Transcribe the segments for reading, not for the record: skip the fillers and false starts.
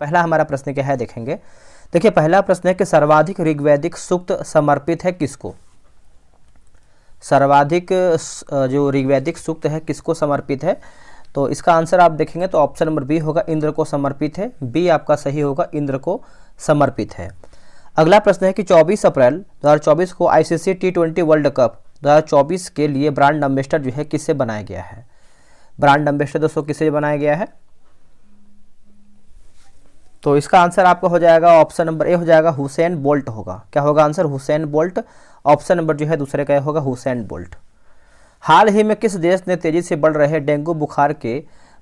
पहला हमारा प्रश्न क्या है देखेंगे। देखिए पहला प्रश्न है कि सर्वाधिक ऋग्वैदिक सूक्त समर्पित है किसको। सर्वाधिक जो ऋग्वैदिक सूक्त है किसको समर्पित है, तो इसका आंसर आप देखेंगे तो ऑप्शन नंबर बी होगा, इंद्र को समर्पित है। बी आपका सही होगा, इंद्र को समर्पित है। अगला प्रश्न है कि 24 अप्रैल 2024 को आईसीसी T20 वर्ल्ड कप 2024 के लिए ब्रांड एम्बेसडर जो है किससे बनाया गया है। ब्रांड एम्बेसडर दोस्तों किससे बनाया गया है, तो इसका आंसर आपका हो जाएगा ऑप्शन नंबर ए हो जाएगा, हुसैन बोल्ट होगा। क्या होगा answer, Usain Bolt. Option number जो है दूसरे का होगा हुसैन बोल्ट। हाल ही में किस देश ने तेजी से बढ़ रहे डेंगू बुखार के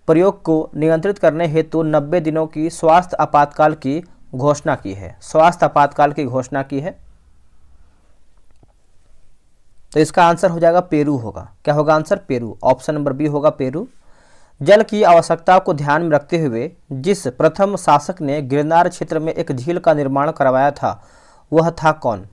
प्रयोग को नियंत्रित करने हेतु 90 दिनों की स्वास्थ्य आपातकाल की घोषणा की है। स्वास्थ्य आपातकाल की घोषणा की है, तो इसका आंसर हो जाएगा पेरू होगा। क्या होगा answer, Peru. Option number B होगा, पेरू। जल की आवश्यकता को ध्यान में रखते हुए जिस प्रथम शासक ने गिरनार क्षेत्र में एक झील का निर्माण करवाया था वह था कौन।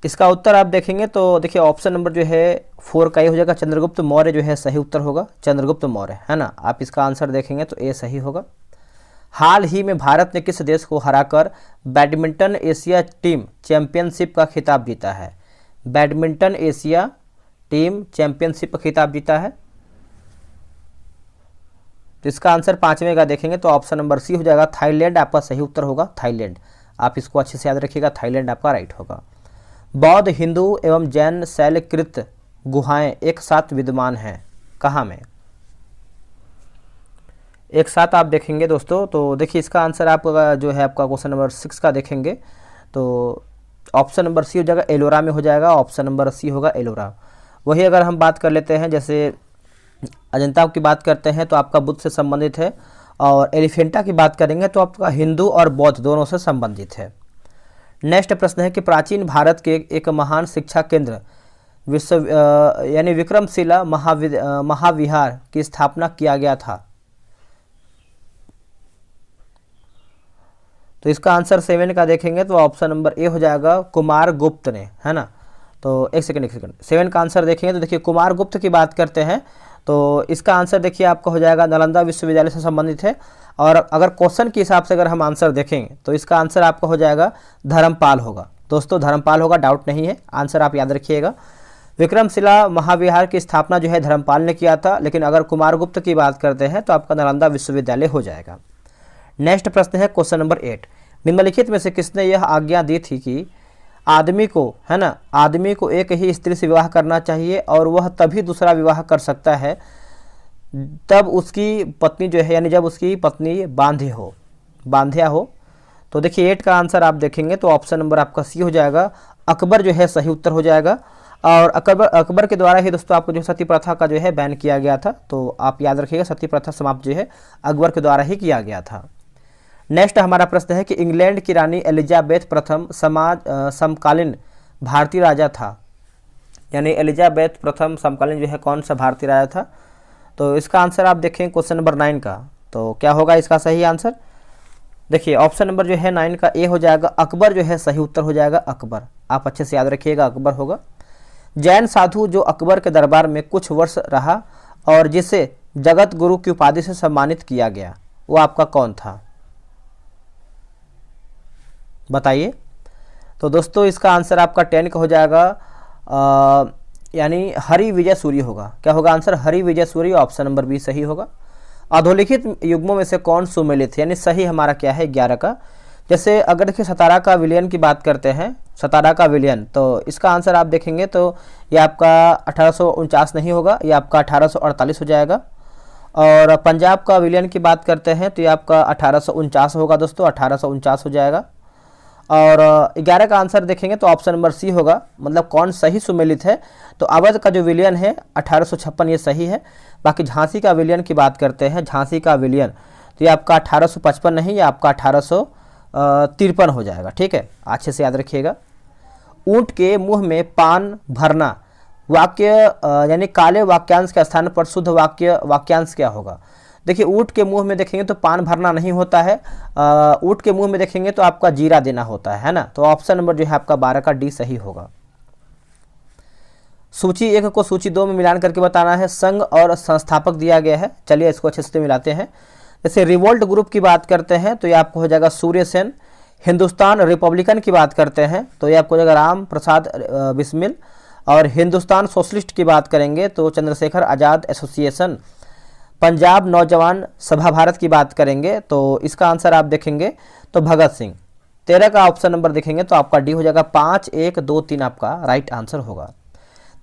इसका उत्तर आप देखेंगे तो देखिए ऑप्शन नंबर जो है 4 का ये हो जाएगा, चंद्रगुप्त मौर्य जो है सही उत्तर होगा, चंद्रगुप्त मौर्य, है ना। आप इसका आंसर देखेंगे तो ए सही होगा। हाल ही में भारत ने किस देश को हराकर बैडमिंटन एशिया टीम चैंपियनशिप का खिताब जीता है। बैडमिंटन एशिया टीम चैंपियनशिप का खिताब जीता है, तो इसका आंसर 5वें का देखेंगे तो ऑप्शन नंबर सी हो जाएगा, थाईलैंड आपका सही उत्तर होगा, थाईलैंड। आप इसको अच्छे से याद रखिएगा, थाईलैंड आपका राइट होगा। बौद्ध, हिंदू एवं जैन शैलकृत गुहाएं एक साथ विद्यमान हैं, कहाँ में। एक साथ आप देखेंगे दोस्तों, तो देखिए इसका आंसर आपका जो है आपका क्वेश्चन नंबर 6 का देखेंगे तो ऑप्शन नंबर सी हो जाएगा, एलोरा में हो जाएगा। ऑप्शन नंबर सी होगा, एलोरा। वही अगर हम बात कर लेते हैं, जैसे अजंता की बात करते हैं तो आपका बुद्ध से संबंधित है, और एलिफेंटा की बात करेंगे तो आपका हिंदू और बौद्ध दोनों से संबंधित है। नेक्स्ट प्रश्न है कि प्राचीन भारत के एक महान शिक्षा केंद्र विश्व यानी विक्रमशिला महाविहार की स्थापना किया गया था, तो इसका आंसर 7 का देखेंगे तो ऑप्शन नंबर ए हो जाएगा, कुमार गुप्त ने, है ना। तो एक सेकंड 7 का आंसर देखेंगे तो देखिए कुमार गुप्त की बात करते हैं तो इसका आंसर देखिए आपका हो जाएगा नालंदा विश्वविद्यालय से संबंधित है। और अगर क्वेश्चन के हिसाब से अगर हम आंसर देखेंगे तो इसका आंसर आपका हो जाएगा धर्मपाल होगा। दोस्तों धर्मपाल होगा, डाउट नहीं है, आंसर आप याद रखिएगा। विक्रमशिला महाविहार की स्थापना जो है धर्मपाल ने किया था, लेकिन अगर कुमार गुप्त की बात करते हैं तो आपका नालंदा विश्वविद्यालय हो जाएगा। नेक्स्ट प्रश्न है क्वेश्चन नंबर 8, निम्नलिखित में से किसने यह आज्ञा दी थी कि आदमी को, है ना, आदमी को एक ही स्त्री से विवाह करना चाहिए और वह तभी दूसरा विवाह कर सकता है तब उसकी पत्नी जो है, यानी जब उसकी पत्नी बांध्या हो। तो देखिए 8 का आंसर आप देखेंगे तो ऑप्शन नंबर आपका सी हो जाएगा, अकबर जो है सही उत्तर हो जाएगा। और अकबर के द्वारा ही दोस्तों आपको जो सती प्रथा का जो है बैन किया गया था, तो आप याद रखिएगा सती प्रथा समाप्त जो है अकबर के द्वारा ही किया गया था। नेक्स्ट हमारा प्रश्न है कि इंग्लैंड की रानी एलिजाबेथ प्रथम समकालीन भारतीय राजा था, यानी एलिजाबेथ प्रथम समकालीन जो है कौन सा भारतीय राजा था, तो इसका आंसर आप देखें क्वेश्चन नंबर 9 का, तो क्या होगा इसका सही आंसर। देखिए ऑप्शन नंबर जो है 9 का ए हो जाएगा, अकबर जो है सही उत्तर हो जाएगा, अकबर। आप अच्छे से याद रखिएगा, अकबर होगा। जैन साधु जो अकबर के दरबार में कुछ वर्ष रहा और जिसे जगत गुरु की उपाधि से सम्मानित किया गया, वो आपका कौन था, बताइए। तो दोस्तों इसका आंसर आपका 10 का हो जाएगा, यानी हरि विजय सूर्य होगा। क्या होगा आंसर, हरि विजय सूर्य। ऑप्शन नंबर बी सही होगा। अधोलिखित युग्मों में से कौन सुमेलित, यानी सही हमारा क्या है 11 का। जैसे अगर देखिए सतारा का विलयन की बात करते हैं, सतारा का विलयन, तो इसका आंसर आप देखेंगे तो ये आपका 1849 नहीं होगा, ये आपका 1848 हो जाएगा। और पंजाब का विलयन की बात करते हैं तो ये आपका 1849 होगा दोस्तों, 1849 हो जाएगा। और 11 का आंसर देखेंगे तो ऑप्शन नंबर सी होगा, मतलब कौन सही सुमेलित है, तो अवध का जो विलयन है 1856 ये सही है। बाकी झांसी का विलयन की बात करते हैं, झांसी का विलयन तो ये आपका 1855 नहीं, ये आपका 1853 हो जाएगा, ठीक है, अच्छे से याद रखिएगा। ऊंट के मुंह में पान भरना वाक्य यानी काले वाक्यांश के स्थान पर शुद्ध वाक्यांश क्या होगा। देखिए ऊंट के मुंह में देखेंगे तो पान भरना नहीं होता है, ऊंट के मुंह में देखेंगे तो आपका जीरा देना होता है ना। तो ऑप्शन नंबर जो है आपका 12 का डी सही होगा। सूची 1 को सूची 2 में मिलान करके बताना है। संघ और संस्थापक दिया गया है, चलिए इसको अच्छे से मिलाते हैं। जैसे रिवोल्ट ग्रुप की बात करते हैं तो ये आपको हो जाएगा सूर्य सेन। हिंदुस्तान रिपब्लिकन की बात करते हैं तो ये आपको हो जाएगा राम प्रसाद बिस्मिल। और हिंदुस्तान सोशलिस्ट की बात करेंगे तो चंद्रशेखर आज़ाद एसोसिएशन। पंजाब नौजवान सभा भारत की बात करेंगे तो इसका आंसर आप देखेंगे तो भगत सिंह। 13 का ऑप्शन नंबर देखेंगे तो आपका डी हो जाएगा। 5, 1, 2, 3 आपका राइट आंसर होगा।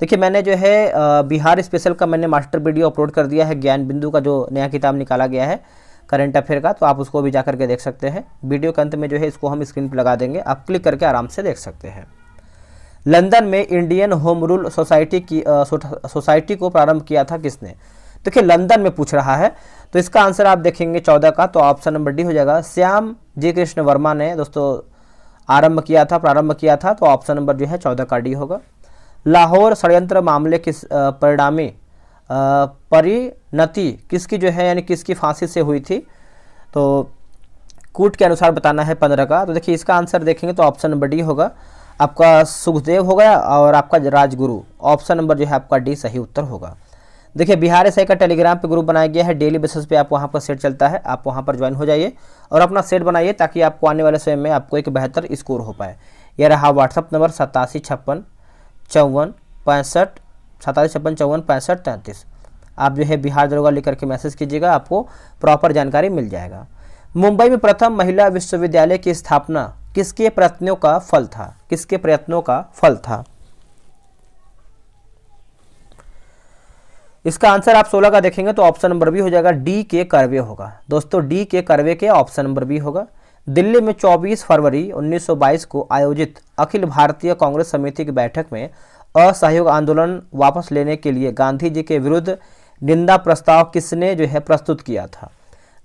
देखिए मैंने जो है बिहार स्पेशल का मैंने मास्टर वीडियो अपलोड कर दिया है, ज्ञान बिंदु का जो नया किताब निकाला गया है करंट अफेयर का, तो आप उसको भी जा करके देख सकते हैं। वीडियो के अंत में जो है इसको हम स्क्रीन पर लगा देंगे, आप क्लिक करके आराम से देख सकते हैं। लंदन में इंडियन होम रूल सोसाइटी को प्रारंभ किया था किसने? देखिए लंदन में पूछ रहा है तो इसका आंसर आप देखेंगे 14 का, तो ऑप्शन नंबर डी हो जाएगा। श्याम जी कृष्ण वर्मा ने दोस्तों प्रारंभ किया था, तो ऑप्शन नंबर जो है 14 का डी होगा। लाहौर षड्यंत्र मामले किस परिणामी परिणति किसकी जो है यानी किसकी फांसी से हुई थी? तो कूट के अनुसार बताना है 15 का। तो देखिए इसका आंसर देखेंगे तो ऑप्शन नंबर डी होगा, आपका सुखदेव हो गया और आपका राजगुरु। ऑप्शन नंबर जो है आपका डी सही उत्तर होगा। देखिए बिहार एसआई का टेलीग्राम पे ग्रुप बनाया गया है, डेली बेसिस पे आप वहाँ पर सेट चलता है, आप वहाँ पर ज्वाइन हो जाइए और अपना सेट बनाइए ताकि आपको आने वाले समय में आपको एक बेहतर स्कोर हो पाए। यह रहा व्हाट्सअप नंबर 8756546533। आप जो है बिहार दरोगा लिख करके मैसेज कीजिएगा, आपको प्रॉपर जानकारी मिल जाएगा। मुंबई में प्रथम महिला विश्वविद्यालय की स्थापना किसके प्रयत्नों का फल था? किसके प्रयत्नों का फल था? इसका आंसर आप 16 का देखेंगे तो ऑप्शन नंबर बी हो जाएगा, डी के कर्वे होगा। दोस्तों डी के कर्वे के ऑप्शन नंबर बी होगा। दिल्ली में 24 फरवरी 1922 को आयोजित अखिल भारतीय कांग्रेस समिति की बैठक में असहयोग आंदोलन वापस लेने के लिए गांधी जी के विरुद्ध निंदा प्रस्ताव किसने जो है प्रस्तुत किया था?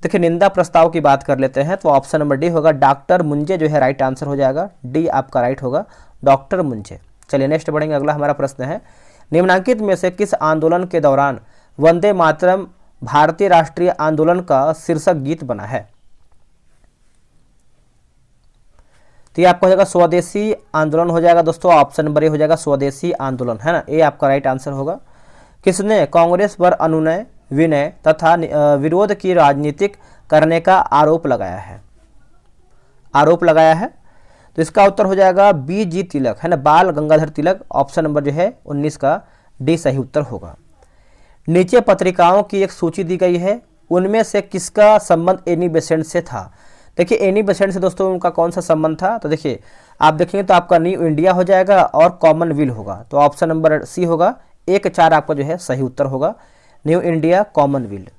देखिए निंदा प्रस्ताव की बात कर लेते हैं तो ऑप्शन नंबर डी होगा, डॉक्टर मुंजे जो है राइट आंसर हो जाएगा। डी आपका राइट होगा, डॉक्टर मुंजे। चलिए नेक्स्ट बढ़ेंगे, अगला हमारा प्रश्न है, निम्नलिखित में से किस आंदोलन के दौरान वंदे मातरम भारतीय राष्ट्रीय आंदोलन का शीर्षक गीत बना है? तो ये आपका हो जाएगा स्वदेशी आंदोलन हो जाएगा दोस्तों। ऑप्शन नंबर ए हो जाएगा स्वदेशी आंदोलन, है ना, ये आपका राइट आंसर होगा। किसने कांग्रेस पर अनुनय विनय तथा विरोध की राजनीतिक करने का आरोप लगाया है? तो इसका उत्तर हो जाएगा बी जी तिलक, है ना, बाल गंगाधर तिलक। ऑप्शन नंबर जो है 19 का डी सही उत्तर होगा। नीचे पत्रिकाओं की एक सूची दी गई है, उनमें से किसका संबंध एनी बेसेंट से था? देखिए एनी बेसेंट से दोस्तों उनका कौन सा संबंध था? तो देखिए आप देखेंगे तो आपका न्यू इंडिया हो जाएगा और कॉमनवेल्थ होगा, तो ऑप्शन नंबर सी होगा। 1, 4 आपका जो है सही उत्तर होगा, न्यू इंडिया कॉमनवेल्थ।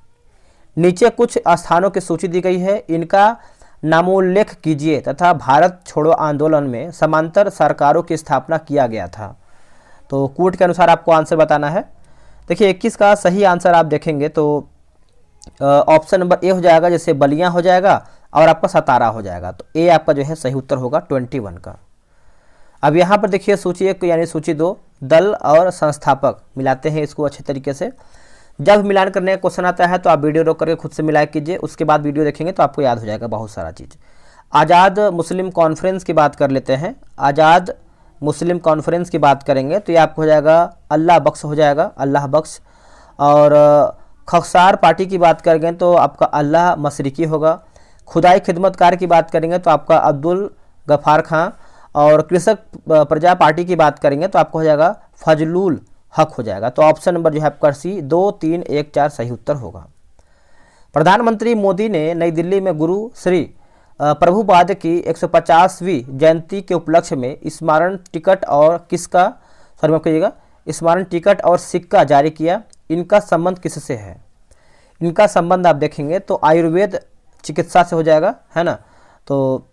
नीचे कुछ स्थानों की सूची दी गई है, इनका नामोल्लेख कीजिए तथा भारत छोड़ो आंदोलन में समांतर सरकारों की स्थापना किया गया था। तो कूट के अनुसार आपको आंसर बताना है। देखिए 21 का सही आंसर आप देखेंगे तो ऑप्शन नंबर ए हो जाएगा, जैसे बलिया हो जाएगा और आपका सतारा हो जाएगा, तो ए आपका जो है सही उत्तर होगा 21 का। अब यहाँ पर देखिए सूची 1 यानी सूची 2 दल और संस्थापक मिलाते हैं इसको अच्छे तरीके से। जब मिलान करने का क्वेश्चन आता है तो आप वीडियो रोक करके खुद से मिला कीजिए, उसके बाद वीडियो देखेंगे तो आपको याद हो जाएगा बहुत सारा चीज़। आज़ाद मुस्लिम कॉन्फ्रेंस की बात कर लेते हैं, आज़ाद मुस्लिम कॉन्फ्रेंस की बात करेंगे तो ये आपको हो जाएगा अल्लाह बख्श हो जाएगा, अल्लाह बख्श। और खगसार पार्टी की बात करेंगे तो आपका अल्लाह मशरिकी होगा। खुदाई खिदमतकार की बात करेंगे तो आपका अब्दुल गफ़ार खां। और कृषक प्रजा पार्टी की बात करेंगे तो आपको हो जाएगा फजलुल हक हो जाएगा। तो ऑप्शन नंबर जो है आपका सी 2, 3, 1, 4 सही उत्तर होगा। प्रधानमंत्री मोदी ने नई दिल्ली में गुरु श्री प्रभुपाद की 150वीं जयंती के उपलक्ष्य में स्मरण टिकट और स्मरण टिकट और सिक्का जारी किया, इनका संबंध किससे है? इनका संबंध आप देखेंगे तो आयुर्वेद चिकित्सा से हो जाएगा, है ना, तो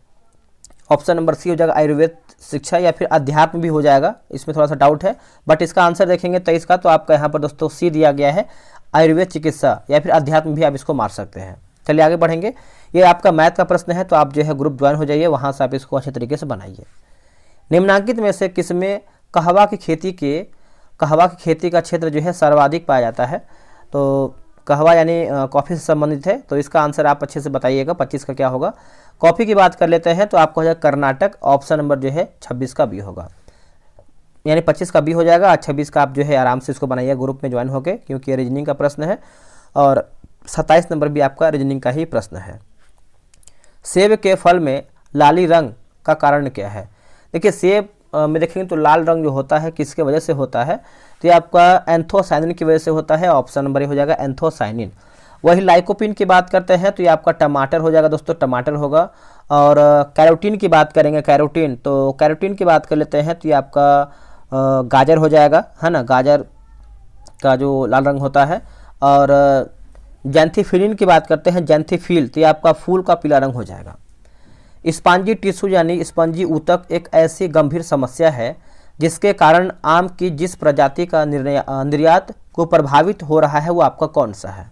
ऑप्शन नंबर सी हो जाएगा आयुर्वेद शिक्षा या फिर अध्यात्म भी हो जाएगा, इसमें थोड़ा सा डाउट है, बट इसका आंसर देखेंगे 23 का, तो आपका यहाँ पर दोस्तों सी दिया गया है आयुर्वेद चिकित्सा या फिर अध्यात्म भी आप इसको मार सकते हैं। चलिए आगे बढ़ेंगे, ये आपका मैथ का प्रश्न है तो आप जो है ग्रुप ज्वाइन हो जाइए, वहाँ से आप इसको अच्छे तरीके से बनाइए। निम्नलिखित में से किसमें कहवा की खेती का क्षेत्र जो है सर्वाधिक पाया जाता है? तो कहवा यानी कॉफ़ी से संबंधित है, तो इसका आंसर आप अच्छे से बताइएगा 25 का क्या होगा। कॉफ़ी की बात कर लेते हैं तो आपको हो जाएगा कर्नाटक, ऑप्शन नंबर जो है 26 का भी होगा। यानी 25 का बी हो जाएगा। 26 का आप जो है आराम से इसको बनाइए ग्रुप में ज्वाइन होके, क्योंकि ये रीजनिंग का प्रश्न है। और 27 नंबर भी आपका रीजनिंग का ही प्रश्न है। सेब के फल में लाली रंग का कारण क्या है? देखिए सेब में देखेंगे तो लाल रंग जो होता है किसके वजह से होता है? तो ये आपका एंथोसायनिन की वजह से होता है। ऑप्शन नंबर ए हो जाएगा एंथोसायनिन। वही लाइकोपिन की बात करते हैं तो ये आपका टमाटर हो जाएगा दोस्तों, टमाटर होगा। और कैरोटीन की बात करेंगे, कैरोटीन, तो कैरोटीन की बात कर लेते हैं तो ये आपका गाजर हो जाएगा, है ना, गाजर का जो लाल रंग होता है। और जैंथिफिलिन की बात करते हैं, जैंथिफिल, तो ये आपका फूल का पीला रंग हो जाएगा। स्पंजी टिश्यू यानी स्पंजी ऊतक एक ऐसी गंभीर समस्या है जिसके कारण आम की जिस प्रजाति का निर्यात को प्रभावित हो रहा है वो आपका कौन सा है?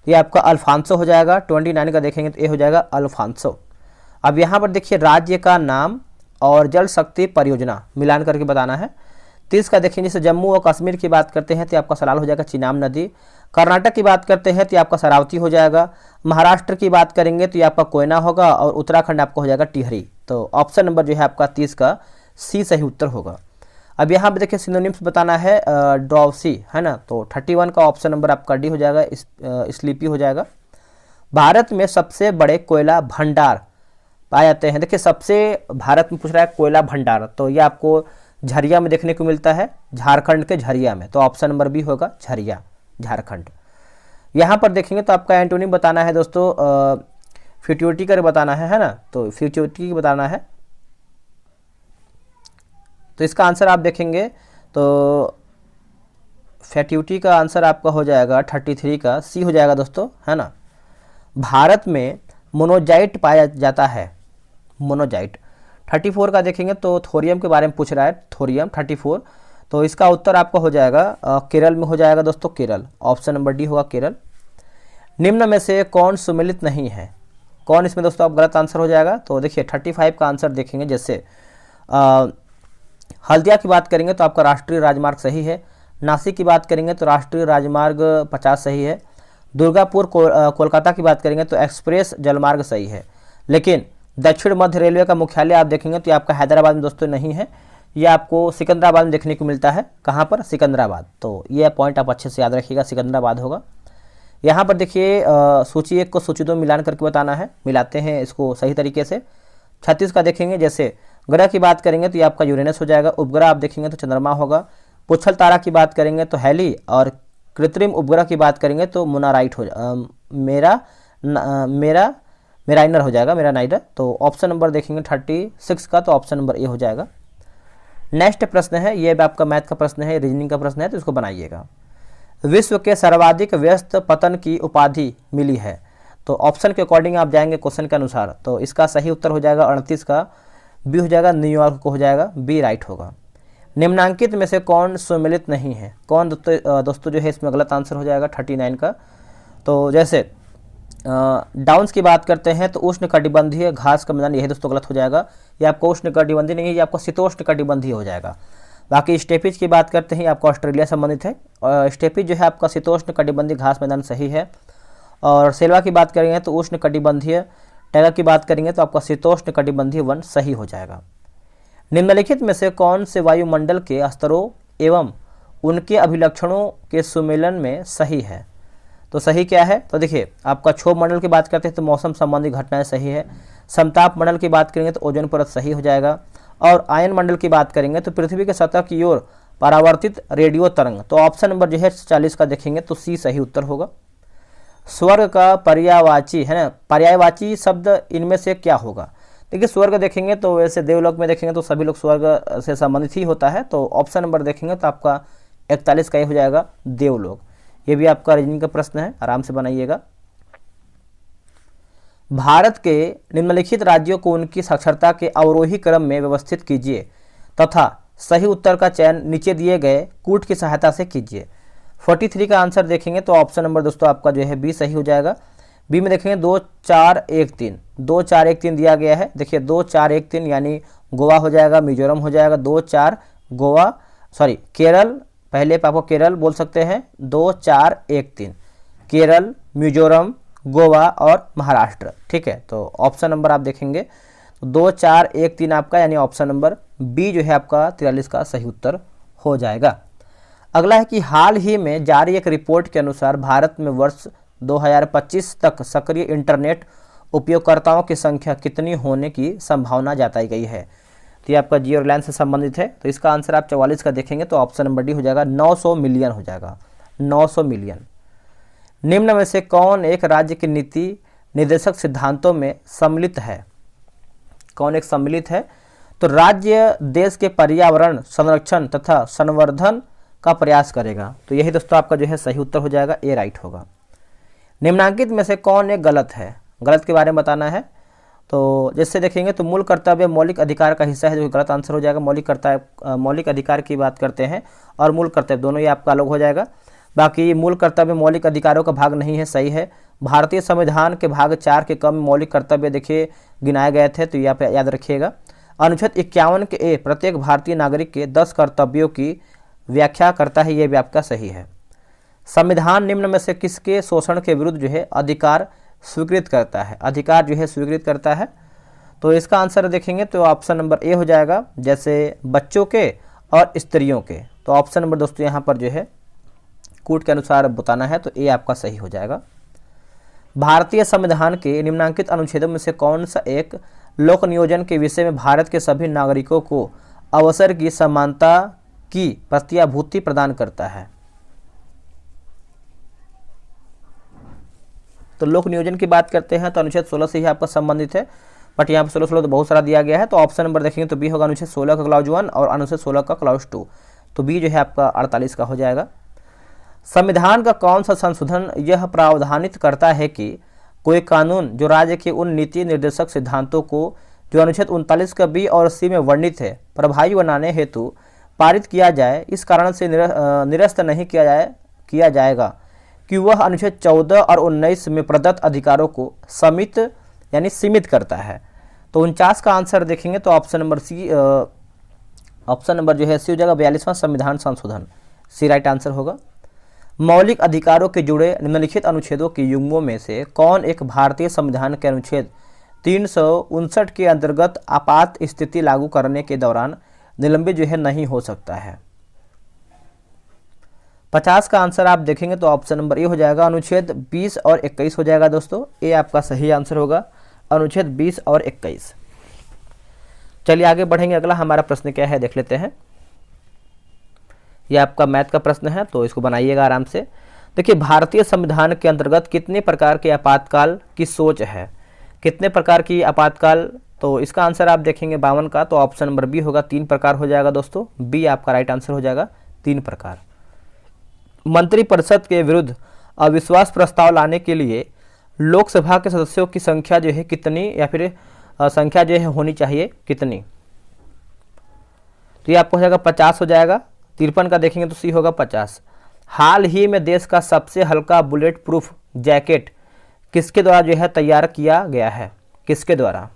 ये आपका अल्फांसो हो जाएगा। 29 का देखेंगे तो ये हो जाएगा अल्फांसो। अब यहाँ पर देखिए राज्य का नाम और जल शक्ति परियोजना मिलान करके बताना है। 30 का देखेंगे जैसे जम्मू और कश्मीर की बात करते हैं तो आपका सलाल हो जाएगा चिनाब नदी। कर्नाटक की बात करते हैं तो आपका शरावती हो जाएगा। महाराष्ट्र की बात करेंगे तो ये आपका कोयना होगा। और उत्तराखंड आपका हो जाएगा टिहरी। तो ऑप्शन नंबर जो है आपका 30 का सी सही उत्तर होगा। अब यहाँ पे देखिए सिनोनिम्स बताना है ड्रॉसी, है ना, तो 31 का ऑप्शन नंबर आपका डी हो जाएगा, स्लीपी हो जाएगा। भारत में सबसे बड़े कोयला भंडार पाए जाते हैं। देखिए सबसे भारत में पूछ रहा है कोयला भंडार, तो ये आपको झरिया में देखने को मिलता है, झारखंड के झरिया में। तो ऑप्शन नंबर बी होगा झरिया, झारखंड। यहाँ पर देखेंगे तो आपका एंटोनिम बताना है दोस्तों, फ्यूटिलिटी कर बताना है ना, तो फ्यूटिलिटी बताना है। तो इसका आंसर आप देखेंगे तो फैट्यूटी का आंसर आपका हो जाएगा 33 का सी हो जाएगा दोस्तों, है ना। भारत में मोनोजाइट पाया जाता है, मोनोजाइट। 34 का देखेंगे तो थोरियम के बारे में पूछ रहा है, थोरियम 34। तो इसका उत्तर आपका हो जाएगा केरल में हो जाएगा दोस्तों, केरल। ऑप्शन नंबर डी होगा केरल। निम्न में से कौन सुमेलित नहीं है? कौन इसमें दोस्तों आप गलत आंसर हो जाएगा? तो देखिए 35 का आंसर देखेंगे, जैसे हल्दिया की बात करेंगे तो आपका राष्ट्रीय राजमार्ग सही है। नासिक की बात करेंगे तो राष्ट्रीय राजमार्ग 50 सही है। दुर्गापुर कोलकाता की बात करेंगे तो एक्सप्रेस जलमार्ग सही है। लेकिन दक्षिण मध्य रेलवे का मुख्यालय आप देखेंगे तो ये आपका हैदराबाद में दोस्तों नहीं है, ये आपको सिकंदराबाद में देखने को मिलता है। कहाँ पर? सिकंदराबाद। तो ये पॉइंट आप अच्छे से याद रखिएगा, सिकंदराबाद होगा। यहाँ पर देखिए सूची 1 को सूची 2 मिलान करके बताना है, मिलाते हैं इसको सही तरीके से। 36 का देखेंगे, जैसे ग्रह की बात करेंगे तो ये आपका यूरेनस हो जाएगा। उपग्रह आप देखेंगे तो चंद्रमा होगा। पुच्छल तारा की बात करेंगे तो हेली, और कृत्रिम उपग्रह की बात करेंगे तो मोनाराइट हो मेराइनर हो जाएगा, मेरानाइडर। तो ऑप्शन नंबर देखेंगे 36 का, तो ऑप्शन नंबर ए हो जाएगा। नेक्स्ट प्रश्न है, ये आपका मैथ का प्रश्न है, रीजनिंग का प्रश्न है, तो इसको बनाइएगा। विश्व के सर्वाधिक व्यस्त पतन की उपाधि मिली है, तो ऑप्शन के अकॉर्डिंग आप जाएंगे क्वेश्चन के अनुसार। तो इसका सही उत्तर हो जाएगा 38 का बी हो जाएगा, न्यूयॉर्क को हो जाएगा, बी राइट होगा। निम्नांकित में से कौन सुमेलित नहीं है? कौन दोस्तों जो है इसमें गलत आंसर हो जाएगा 39 का। तो जैसे डाउन्स की बात करते हैं तो उष्ण कटिबंधीय घास का मैदान, यही दोस्तों गलत हो जाएगा। ये आपको उष्ण कटिबंधीय नहीं है, ये आपको शीतोष्ण कटिबंधीय हो जाएगा। बाकी स्टेपिज की बात करते हैं, आपका ऑस्ट्रेलिया संबंधित है। और स्टेपिज जो है आपका शीतोष्ण कटिबंधीय घास मैदान सही है। और सेलवा की बात करेंगे तो उष्ण कटिबंधीय, टैगर की बात करेंगे तो आपका शीतोष्ण कटिबंधीय वन सही हो जाएगा। निम्नलिखित में से कौन से वायुमंडल के स्तरों एवं उनके अभिलक्षणों के सुमेलन में सही है? तो सही क्या है? तो देखिए आपका क्षोभ मंडल की बात करते हैं तो मौसम संबंधी घटनाएं सही है। समताप मंडल की बात करेंगे तो ओजोन परत सही हो जाएगा। और आयन मंडल की बात करेंगे तो पृथ्वी के सतह की ओर परावर्तित रेडियो तरंग, तो ऑप्शन नंबर जो है 40 का देखेंगे तो सी सही उत्तर होगा। स्वर्ग का पर्यायवाची है ना, पर्यायवाची शब्द इनमें से क्या होगा? देखिए स्वर्ग देखेंगे तो वैसे देवलोक में देखेंगे तो सभी लोग स्वर्ग से संबंधित ही होता है। तो ऑप्शन नंबर देखेंगे तो आपका 41 का ही हो जाएगा, देवलोक। ये भी आपका रीजनिंग का प्रश्न है, आराम से बनाइएगा। भारत के निम्नलिखित राज्यों को उनकी साक्षरता के अवरोही क्रम में व्यवस्थित कीजिए तथा सही उत्तर का चयन नीचे दिए गए कूट की सहायता से कीजिए। 43 का आंसर देखेंगे तो ऑप्शन नंबर दोस्तों आपका जो है बी सही हो जाएगा। बी में देखेंगे 2 4 1 3, 2 4 1 3 दिया गया है। देखिए 2 4 1 3 यानी गोवा हो जाएगा, मिजोरम हो जाएगा। 2 4 गोवा, सॉरी केरल, पहले आपको केरल बोल सकते हैं। 2 4 1 3 केरल, मिजोरम, गोवा और महाराष्ट्र, ठीक है। तो ऑप्शन नंबर आप देखेंगे तो 2 4 1 3 आपका यानी ऑप्शन नंबर बी जो है आपका 43 का सही उत्तर हो जाएगा। अगला है कि हाल ही में जारी एक रिपोर्ट के अनुसार भारत में वर्ष 2025 तक सक्रिय इंटरनेट उपयोगकर्ताओं की संख्या कितनी होने की संभावना जताई गई है। तो ये आपका जियो रिलायंस से संबंधित है। तो इसका आंसर आप 44 का देखेंगे तो ऑप्शन नंबर डी हो जाएगा, 900 मिलियन हो जाएगा, 900 मिलियन। निम्न में से कौन एक राज्य की नीति निर्देशक सिद्धांतों में सम्मिलित है? कौन एक सम्मिलित है? तो राज्य देश के पर्यावरण संरक्षण तथा संवर्धन का प्रयास करेगा। तो यही दोस्तों आपका जो है सही उत्तर हो जाएगा, ए राइट होगा। निम्नांकित में से कौन एक गलत है? गलत के बारे में बताना है। तो जैसे देखेंगे तो मूल कर्तव्य मौलिक अधिकार का हिस्सा है, जो गलत आंसर हो जाएगा। मौलिक अधिकार की बात करते हैं और मूल कर्तव्य दोनों ही आपका अलग हो जाएगा। बाकी मूल कर्तव्य मौलिक अधिकारों का भाग नहीं है, सही है। भारतीय संविधान के भाग 4 के कम मौलिक कर्तव्य देखिए गिनाए गए थे, तो ये आप याद रखिएगा। अनुच्छेद 51 के ए प्रत्येक भारतीय नागरिक के 10 कर्तव्यों की व्याख्या करता है, ये भी आपका सही है। संविधान निम्न में से किसके शोषण के विरुद्ध जो है अधिकार स्वीकृत करता है? अधिकार जो है स्वीकृत करता है। तो इसका आंसर देखेंगे तो ऑप्शन नंबर ए हो जाएगा, जैसे बच्चों के और स्त्रियों के। तो ऑप्शन नंबर दोस्तों यहाँ पर जो है कूट के अनुसार बताना है, तो ए आपका सही हो जाएगा। भारतीय संविधान के निम्नांकित अनुच्छेदों में से कौन सा एक लोक नियोजन के विषय में भारत के सभी नागरिकों को अवसर की समानता की प्रत्याभूति प्रदान करता है? तो लोक नियोजन की बात करते हैं तो अनुच्छेद 16 से ही आपका संबंधित है, बट यहाँ पर 16 तो बहुत सारा दिया गया है। तो ऑप्शन नंबर देखेंगे तो बी होगा अनुच्छेद 16 का क्लॉज 1 और अनुच्छेद 16 का क्लॉज 2। तो बी जो है आपका 48 का हो जाएगा। संविधान का कौन सा संशोधन यह प्रावधानित करता है कि कोई कानून जो राज्य के उन नीति निर्देशक सिद्धांतों को जो अनुच्छेद 39 का बी और सी में वर्णित है प्रभावी बनाने हेतु पारित किया जाए, इस कारण से निरस्त नहीं किया जाएगा कि वह अनुच्छेद 14 और 19 में प्रदत्त अधिकारों को सीमित करता है। तो 49 का आंसर देखेंगे तो option number C, option number जो है सी हो जाएगा, 42वां संविधान संशोधन, सी राइट आंसर होगा। मौलिक अधिकारों के जुड़े निम्नलिखित अनुच्छेदों के युग्मों में से कौन एक भारतीय संविधान के अनुच्छेद 359 के अंतर्गत आपात स्थिति लागू करने के दौरान निलंबित जो है नहीं हो सकता है? 50 का आंसर आप देखेंगे तो ऑप्शन नंबर ए हो जाएगा, अनुच्छेद 20 और 21 हो जाएगा दोस्तों। ए आपका सही आंसर होगा, अनुच्छेद 20 और 21। चलिए आगे बढ़ेंगे। अगला हमारा प्रश्न क्या है देख लेते हैं। यह आपका मैथ का प्रश्न है, तो इसको बनाइएगा आराम से। देखिए, भारतीय संविधान के अंतर्गत कितने प्रकार के आपातकाल की सोच है? कितने प्रकार की आपातकाल? तो इसका आंसर आप देखेंगे 52 का, तो ऑप्शन नंबर बी होगा, 3 प्रकार हो जाएगा दोस्तों। बी आपका राइट आंसर हो जाएगा, 3 प्रकार। मंत्रिपरिषद के विरुद्ध अविश्वास प्रस्ताव लाने के लिए लोकसभा के सदस्यों की संख्या जो है कितनी, या फिर संख्या जो है होनी चाहिए कितनी? तो ये आपको हो जाएगा 50 हो जाएगा। 53 का देखेंगे तो सी होगा 50। हाल ही में देश का सबसे हल्का बुलेट प्रूफ जैकेट किसके द्वारा जो है तैयार किया गया है? किसके द्वारा?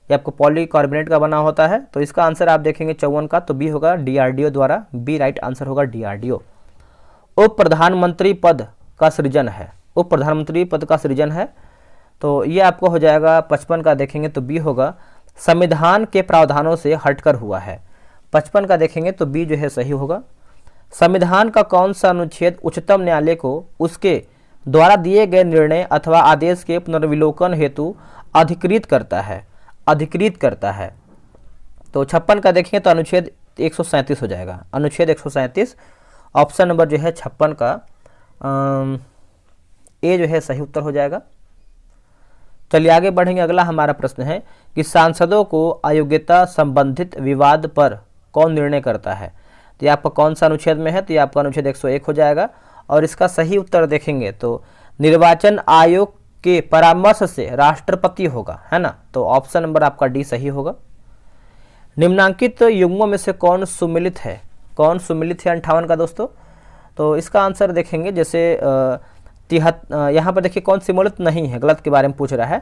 ये आपको पॉलीकार्बोनेट का बना होता है। तो इसका आंसर आप देखेंगे 54 का, तो बी होगा, डीआरडीओ द्वारा। बी राइट आंसर होगा, डीआरडीओ। उप प्रधानमंत्री पद का सृजन है, उप प्रधानमंत्री पद का सृजन है। तो ये आपको हो जाएगा 55 का देखेंगे तो बी होगा, संविधान के प्रावधानों से हटकर हुआ है। 55 का देखेंगे तो बी जो है सही होगा। संविधान का कौन सा अनुच्छेद उच्चतम न्यायालय को उसके द्वारा दिए गए निर्णय अथवा आदेश के पुनर्विलोकन हेतु अधिकृत करता है? अधिकृत करता है। तो 56 का देखेंगे तो अनुच्छेद 137 हो जाएगा, अनुच्छेद 137। ऑप्शन नंबर जो है 56 का ए जो है सही उत्तर हो जाएगा। चलिए आगे बढ़ेंगे। अगला हमारा प्रश्न है कि सांसदों को अयोग्यता संबंधित विवाद पर कौन निर्णय करता है? तो ये आपका कौन सा अनुच्छेद में है? तो ये आपका अनुच्छेद 101 हो जाएगा। और इसका सही उत्तर देखेंगे तो निर्वाचन आयोग के परामर्श से राष्ट्रपति होगा, है ना। तो ऑप्शन नंबर आपका डी सही होगा। निम्नांकित युग्मों में से कौन सुमिलित है? कौन सुमिलित है 58 का दोस्तों? तो इसका आंसर देखेंगे जैसे यहाँ पर देखिए कौन सम्मिलित नहीं है, गलत के बारे में पूछ रहा है।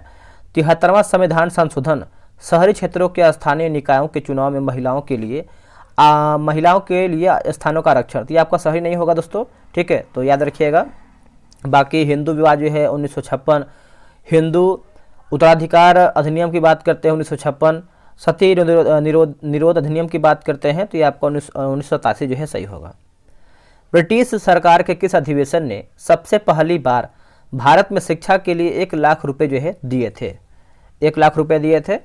73वां संविधान संशोधन शहरी क्षेत्रों के स्थानीय निकायों के चुनाव में महिलाओं के लिए स्थानों का आरक्षण, तो ये आपका सही नहीं होगा दोस्तों, ठीक है, तो याद रखिएगा। बाकी हिंदू विवाह जो है 1956, हिंदू उत्तराधिकार अधिनियम की बात करते हैं 1956, सती निरोध अधिनियम की बात करते हैं तो ये आपका 1987 जो है सही होगा। ब्रिटिश सरकार के किस अधिवेशन ने सबसे पहली बार भारत में शिक्षा के लिए 1 लाख रुपए जो है दिए थे? 1 लाख रुपए दिए थे।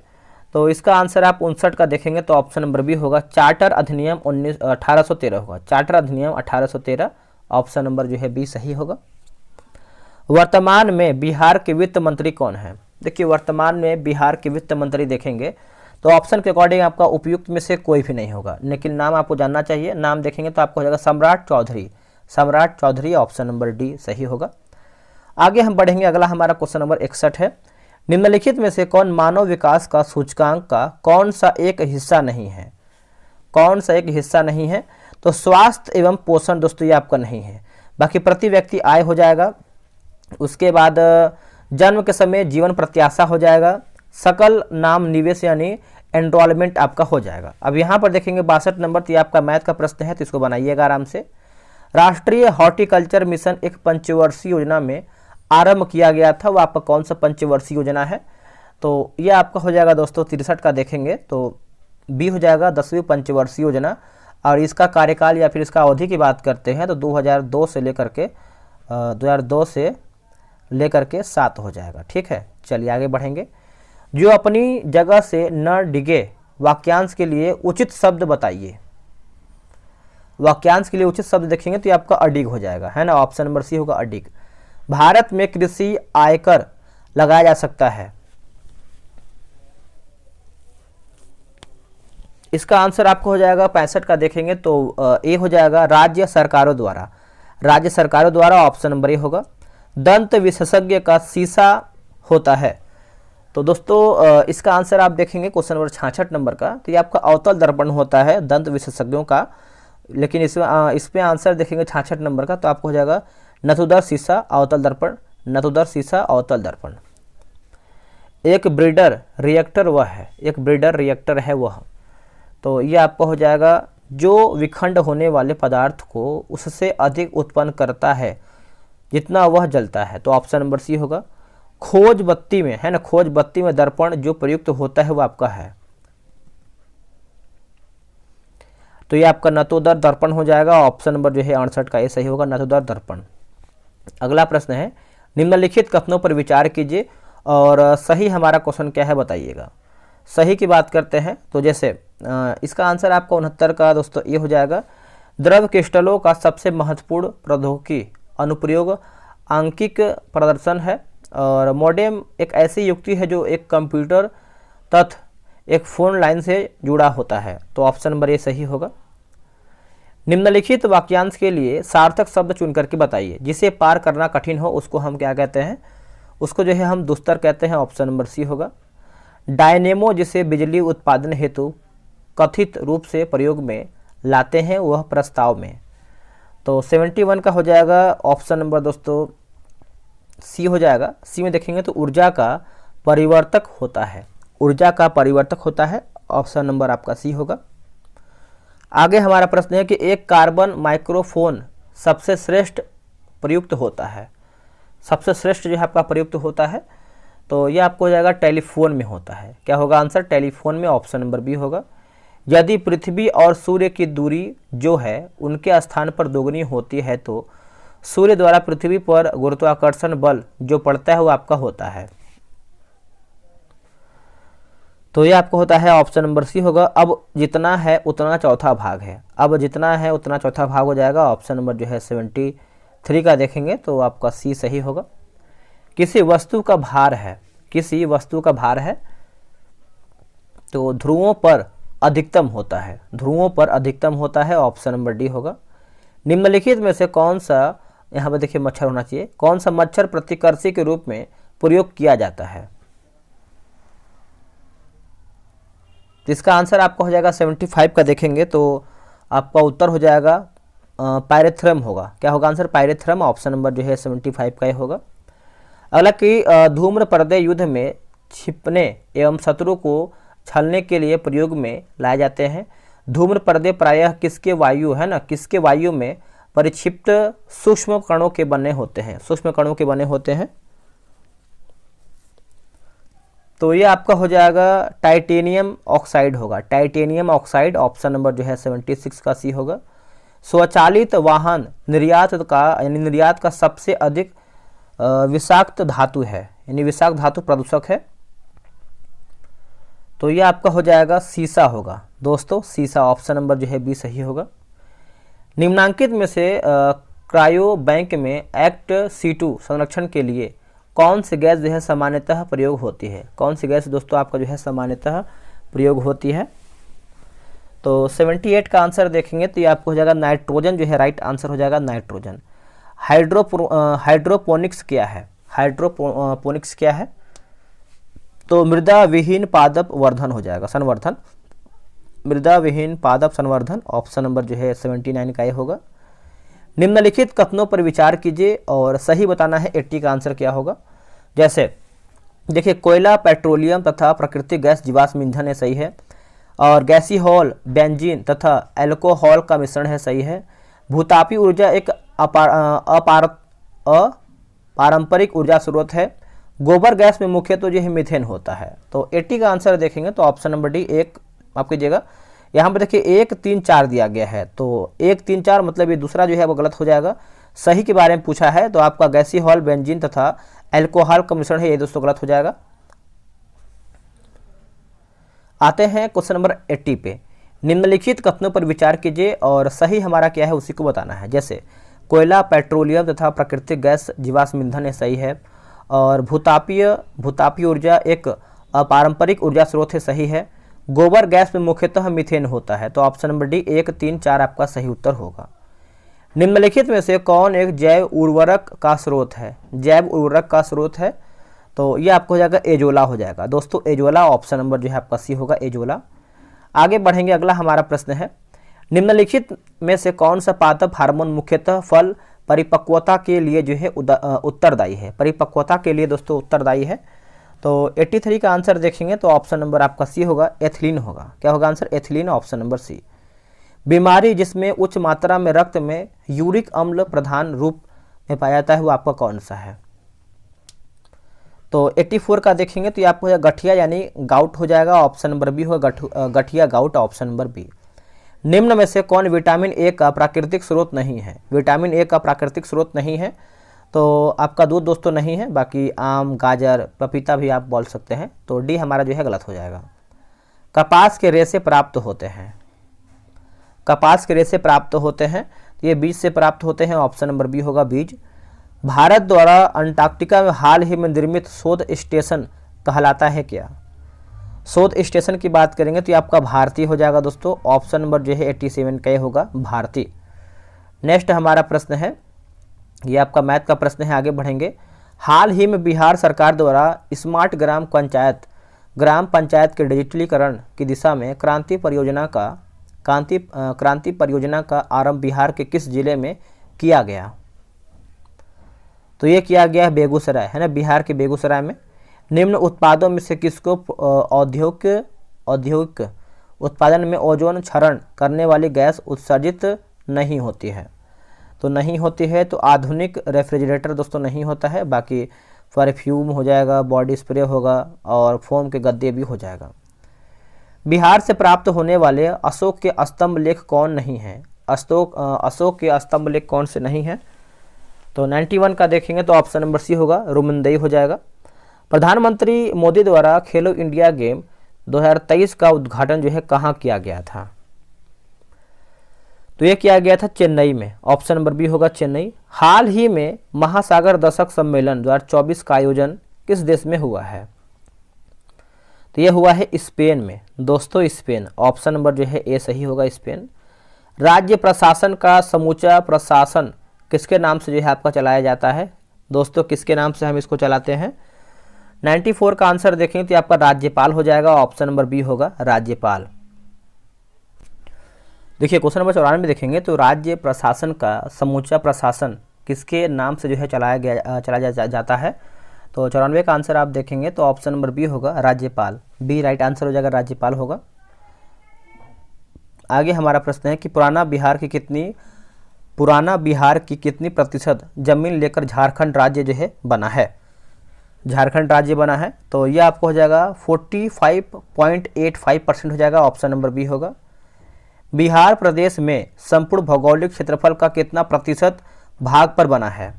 तो इसका आंसर आप 59 का देखेंगे तो ऑप्शन नंबर बी होगा, चार्टर अधिनियम 1813 होगा। चार्टर अधिनियम 1813 ऑप्शन नंबर जो है बी सही होगा। वर्तमान में बिहार के वित्त मंत्री कौन है? देखिए वर्तमान में बिहार के वित्त मंत्री देखेंगे तो ऑप्शन के अकॉर्डिंग आपका उपयुक्त में से कोई भी नहीं होगा, लेकिन नाम आपको जानना चाहिए। नाम देखेंगे तो आपको हो जाएगा सम्राट चौधरी। सम्राट चौधरी ऑप्शन नंबर डी सही होगा। आगे हम बढ़ेंगे, अगला हमारा क्वेश्चन नंबर 61 है। निम्नलिखित में से कौन मानव विकास का सूचकांक का कौन सा एक हिस्सा नहीं है? कौन सा एक हिस्सा नहीं है? तो स्वास्थ्य एवं पोषण दोस्तों ये आपका नहीं है। बाकी प्रति व्यक्ति आय हो जाएगा, उसके बाद जन्म के समय जीवन प्रत्याशा हो जाएगा, सकल नाम निवेश यानी एनरोलमेंट आपका हो जाएगा। अब यहाँ पर देखेंगे 62 नंबर, तो ये आपका मैथ का प्रश्न है तो इसको बनाइएगा आराम से। राष्ट्रीय हॉर्टिकल्चर मिशन एक पंचवर्षीय योजना में आरंभ किया गया था, वो आपका कौन सा पंचवर्षीय योजना है? तो ये आपका हो जाएगा दोस्तों 63 का देखेंगे तो बी हो जाएगा 10वीं पंचवर्षीय योजना। और इसका कार्यकाल या फिर इसका अवधि की बात करते हैं तो 2002 से लेकर के 7 हो जाएगा। ठीक है, चलिए आगे बढ़ेंगे। जो अपनी जगह से न डिगे वाक्यांश के लिए उचित शब्द बताइए। वाक्यांश के लिए उचित शब्द देखेंगे तो ये आपका अडिग हो जाएगा, है ना। ऑप्शन नंबर सी होगा अडिग। भारत में कृषि आयकर लगाया जा सकता है, इसका आंसर आपको हो जाएगा 65 का देखेंगे तो ए हो जाएगा राज्य सरकारों द्वारा। राज्य सरकारों द्वारा ऑप्शन नंबर ए होगा। दंत विशेषज्ञ का शीशा होता है, तो दोस्तों इसका आंसर आप देखेंगे क्वेश्चन नंबर 66 नंबर का, तो ये आपका अवतल दर्पण होता है दंत विशेषज्ञों का। लेकिन इसमें आंसर देखेंगे 66 नंबर का तो आपको हो जाएगा नथुदर शीशा अवतल दर्पण। नथुदर शीशा अवतल दर्पण। एक ब्रीडर रिएक्टर वह है, एक ब्रीडर रिएक्टर है वह, तो ये आपका हो जाएगा जो विखंड होने वाले पदार्थ को उससे अधिक उत्पन्न करता है जितना वह जलता है, तो ऑप्शन नंबर सी होगा। खोज बत्ती में, है ना, खोज बत्ती में दर्पण जो प्रयुक्त होता है वो आपका है, तो ये आपका नतोदर दर्पण हो जाएगा। ऑप्शन नंबर जो है 68 का ये सही होगा, नतोदर दर्पण। अगला प्रश्न है, निम्नलिखित कथनों पर विचार कीजिए और सही हमारा क्वेश्चन क्या है बताइएगा। सही की बात करते हैं तो जैसे इसका आंसर आपका 69 का दोस्तों ये हो जाएगा। द्रव क्रिस्टलों का सबसे महत्वपूर्ण प्रौद्योगिकी अनुप्रयोग आंकिक प्रदर्शन है, और मॉडेम एक ऐसी युक्ति है जो एक कंप्यूटर तथा एक फोन लाइन से जुड़ा होता है, तो ऑप्शन नंबर ए सही होगा। निम्नलिखित वाक्यांश के लिए सार्थक शब्द चुन करके बताइए। जिसे पार करना कठिन हो उसको हम क्या कहते हैं? उसको जो है हम दुस्तर कहते हैं, ऑप्शन नंबर सी होगा। डायनेमो जिसे बिजली उत्पादन हेतु कथित रूप से प्रयोग में लाते हैं वह प्रस्ताव में, तो 71 का हो जाएगा ऑप्शन नंबर दोस्तों सी हो जाएगा। सी में देखेंगे तो ऊर्जा का परिवर्तक होता है, ऊर्जा का परिवर्तक होता है, ऑप्शन नंबर आपका सी होगा। आगे हमारा प्रश्न है कि एक कार्बन माइक्रोफोन सबसे श्रेष्ठ प्रयुक्त होता है, सबसे श्रेष्ठ जो है आपका प्रयुक्त होता है, तो ये आपको हो जाएगा टेलीफोन में होता है। क्या होगा आंसर? टेलीफोन में, ऑप्शन नंबर बी होगा। यदि पृथ्वी और सूर्य की दूरी जो है उनके स्थान पर दोगुनी होती है तो सूर्य द्वारा पृथ्वी पर गुरुत्वाकर्षण बल जो पड़ता है वो आपका होता है, तो ये आपको होता है ऑप्शन नंबर सी होगा। अब जितना है उतना चौथा भाग है, अब जितना है उतना चौथा भाग हो जाएगा, ऑप्शन नंबर जो है 73 का देखेंगे तो आपका सी सही होगा। किसी वस्तु का भार है, किसी वस्तु का भार है तो ध्रुवों पर अधिकतम होता है, ध्रुवों पर अधिकतम होता है, ऑप्शन नंबर डी होगा। निम्नलिखित में से कौन सा, यहाँ पर देखिए मच्छर होना चाहिए, कौन सा मच्छर प्रतिकर्षी के रूप में प्रयोग किया जाता है? तो इसका आंसर आपका हो जाएगा 75 का देखेंगे तो आपका उत्तर हो जाएगा पायरेथ्रम होगा। क्या होगा आंसर? पायरेथ्रम, ऑप्शन नंबर जो है 75 का ही होगा। अगला कि धूम्र पर्दे युद्ध में छिपने एवं शत्रु को छलने के लिए प्रयोग में लाए जाते हैं। धूम्र पर्दे प्रायः किसके वायु, है ना, किसके वायु में परिक्षिप्त सूक्ष्म कणों के बने होते हैं, सूक्ष्म कणों के बने होते हैं। तो ये आपका हो जाएगा टाइटेनियम ऑक्साइड होगा, टाइटेनियम ऑक्साइड, ऑप्शन नंबर जो है 76 का सी होगा। स्वचालित वाहन निर्यात का यानी निर्यात का सबसे अधिक विषाक्त धातु है, यानी विषाक्त धातु प्रदूषक है, तो ये आपका हो जाएगा सीसा होगा दोस्तों, सीसा, ऑप्शन नंबर जो है बी सही होगा। निम्नांकित में से क्रायो बैंक में एक्ट C2 संरक्षण के लिए कौन सी गैस जो है सामान्यतः प्रयोग होती है, कौन सी गैस दोस्तों आपका जो है सामान्यतः प्रयोग होती है। तो 78 का आंसर देखेंगे तो ये आपको हो जाएगा नाइट्रोजन जो है राइट आंसर हो जाएगा नाइट्रोजन। हाइड्रोपोनिक्स क्या है, हाइड्रोपोनिक्स क्या है, तो मृदा विहीन पादप वर्धन हो जाएगा, संवर्धन, मृदा विहीन पादप संवर्धन, ऑप्शन नंबर जो है 79 का ये होगा। निम्नलिखित कथनों पर विचार कीजिए और सही बताना है, 80 का आंसर क्या होगा। जैसे देखिए कोयला, पेट्रोलियम तथा प्राकृतिक गैस जीवाश्म ईंधन है, सही है। और गैसीहॉल बेंजीन तथा एल्कोहल का मिश्रण है, सही है। भूतापी ऊर्जा एक अपारंपरिक ऊर्जा स्रोत है। गोबर गैस में मुख्य तो जो है मीथेन होता है। तो 80 का आंसर देखेंगे तो ऑप्शन नंबर डी, एक माफ कीजिएगा, यहाँ पर देखिए 1 3 4 दिया गया है, तो 1 3 4 मतलब ये दूसरा जो है वो गलत हो जाएगा। सही के बारे में पूछा है तो आपका गैसीहॉल बेंजीन तथा एल्कोहल का मिश्रण है, ये दोस्तों गलत हो जाएगा। आते हैं क्वेश्चन नंबर 80 पे। निम्नलिखित कथनों पर विचार कीजिए और सही हमारा क्या है उसी को बताना है। जैसे कोयला, पेट्रोलियम तथा प्राकृतिक गैस जीवाश्म ईंधन है, सही है। और भूतापीय ऊर्जा एक अपारंपरिक ऊर्जा स्रोत है, सही है। गोबर गैस में मुख्यतः मीथेन होता है, तो ऑप्शन नंबर डी 1 3 4 आपका सही उत्तर होगा। निम्नलिखित में से कौन एक जैव उर्वरक का स्रोत है, जैव उर्वरक का स्रोत है, तो ये आपको हो जाएगा एजोला हो जाएगा दोस्तों, एजोला, ऑप्शन नंबर जो है आपका सी होगा एजोला। आगे बढ़ेंगे, अगला हमारा प्रश्न है निम्नलिखित में से कौन सा पादप हार्मोन मुख्यतः फल परिपक्वता के लिए जो है उत्तरदायी है, परिपक्वता के लिए दोस्तों उत्तरदायी है। तो 83 का आंसर देखेंगे तो ऑप्शन नंबर आपका सी होगा, एथिलीन होगा। क्या होगा answer, ethylene, option number C. बीमारी जिसमें उच्च मात्रा में रक्त में यूरिक अम्ल प्रधान रूप में पाया जाता है वो आपका कौन सा है। तो 84 का देखेंगे तो ये आपको गठिया यानी गाउट हो जाएगा, ऑप्शन नंबर बी होगा, गठिया गाउट, ऑप्शन नंबर बी। निम्न में से कौन विटामिन ए का प्राकृतिक स्रोत नहीं है, विटामिन ए का प्राकृतिक स्रोत नहीं है, तो आपका दूध दोस्तों नहीं है, बाकी आम, गाजर, पपीता भी आप बोल सकते हैं, तो डी हमारा जो है गलत हो जाएगा। कपास के रेशे प्राप्त होते हैं, कपास के रेशे प्राप्त होते हैं, तो ये बीज से प्राप्त होते हैं, ऑप्शन नंबर बी होगा बीज। भारत द्वारा अंटार्कटिका में हाल ही में निर्मित शोध स्टेशन कहलाता है क्या, शोध स्टेशन की बात करेंगे तो ये आपका भारती हो जाएगा दोस्तों, ऑप्शन नंबर जो है 87 का होगा भारती। नेक्स्ट हमारा प्रश्न है, ये आपका मैथ का प्रश्न है, आगे बढ़ेंगे। हाल ही में बिहार सरकार द्वारा स्मार्ट ग्राम पंचायत के डिजिटलीकरण की दिशा में क्रांति परियोजना का आरंभ बिहार के किस जिले में किया गया, तो ये किया गया है बेगूसराय, है ना, बिहार के बेगूसराय में। निम्न उत्पादों में से किसको औद्योगिक उत्पादन में ओजोन क्षरण करने वाली गैस उत्सर्जित नहीं होती है, तो नहीं होती है तो आधुनिक रेफ्रिजरेटर दोस्तों नहीं होता है, बाकी परफ्यूम हो जाएगा, बॉडी स्प्रे होगा और फोम के गद्दे भी हो जाएगा। बिहार से प्राप्त होने वाले अशोक के स्तंभ लेख कौन नहीं है, अशोक के स्तंभ लेख कौन से नहीं है, तो 91 का देखेंगे तो ऑप्शन नंबर सी होगा, रुमनदेई हो जाएगा। प्रधानमंत्री मोदी द्वारा खेलो इंडिया गेम 2023 का उद्घाटन जो है कहाँ किया गया था, तो ये किया गया था चेन्नई में, ऑप्शन नंबर बी होगा चेन्नई। हाल ही में महासागर दशक सम्मेलन 2024 का आयोजन किस देश में हुआ है, तो ये हुआ है स्पेन में दोस्तों, स्पेन, ऑप्शन नंबर जो है ए सही होगा, स्पेन। राज्य प्रशासन का समूचा प्रशासन किसके नाम से जो है आपका चलाया जाता है दोस्तों, किसके नाम से हम इसको चलाते हैं। 94 का आंसर देखेंगे तो आपका राज्यपाल हो जाएगा, ऑप्शन नंबर बी होगा राज्यपाल। देखिए क्वेश्चन नंबर 94 देखेंगे तो राज्य प्रशासन का समूचा प्रशासन किसके नाम से जो है चलाया जाता है, तो 94 का आंसर आप देखेंगे तो ऑप्शन नंबर बी होगा राज्यपाल, बी राइट आंसर हो जाएगा, राज्यपाल होगा। आगे हमारा प्रश्न है कि पुराना बिहार की कितनी प्रतिशत जमीन लेकर झारखंड राज्य जो है बना है, झारखंड राज्य बना है, तो ये आपको हो जाएगा 45.85% हो जाएगा, ऑप्शन नंबर बी होगा। बिहार प्रदेश में संपूर्ण भौगोलिक क्षेत्रफल का कितना प्रतिशत भाग पर बना है,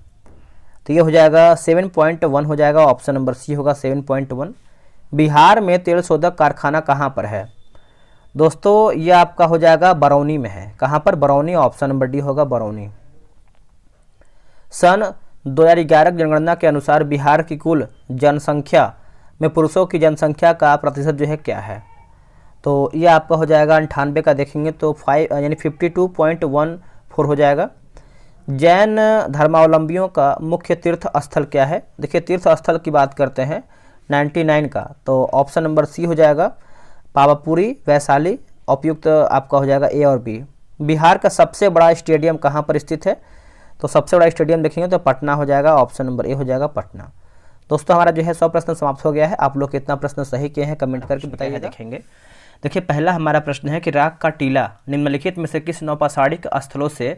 तो ये हो जाएगा 7.1 हो जाएगा, ऑप्शन नंबर सी होगा 7.1। बिहार में तेल शोधक कारखाना कहाँ पर है, दोस्तों ये आपका हो जाएगा बरौनी में है। कहाँ पर, बरौनी, ऑप्शन नंबर डी होगा बरौनी। सन 2011 जनगणना के अनुसार बिहार की कुल जनसंख्या में पुरुषों की जनसंख्या का प्रतिशत जो है क्या है, तो ये आपका हो जाएगा 98 का देखेंगे तो 52.14 हो जाएगा। जैन धर्मावलंबियों का मुख्य तीर्थ स्थल क्या है, देखिए तीर्थ स्थल की बात करते हैं 99 का, तो ऑप्शन नंबर सी हो जाएगा पावापुरी वैशाली, उपयुक्त आपका हो जाएगा ए और बी। बिहार का सबसे बड़ा स्टेडियम कहाँ पर स्थित है, तो सबसे बड़ा स्टेडियम देखेंगे तो पटना हो जाएगा, ऑप्शन नंबर ए हो जाएगा पटना। दोस्तों हमारा जो है 100 प्रश्न समाप्त हो गया है। आप लोग कितना प्रश्न सही किए हैं कमेंट करके बताइए। देखेंगे, देखिए पहला हमारा प्रश्न है कि राग का टीला निम्नलिखित में से किस नौपाषाणिक स्थलों से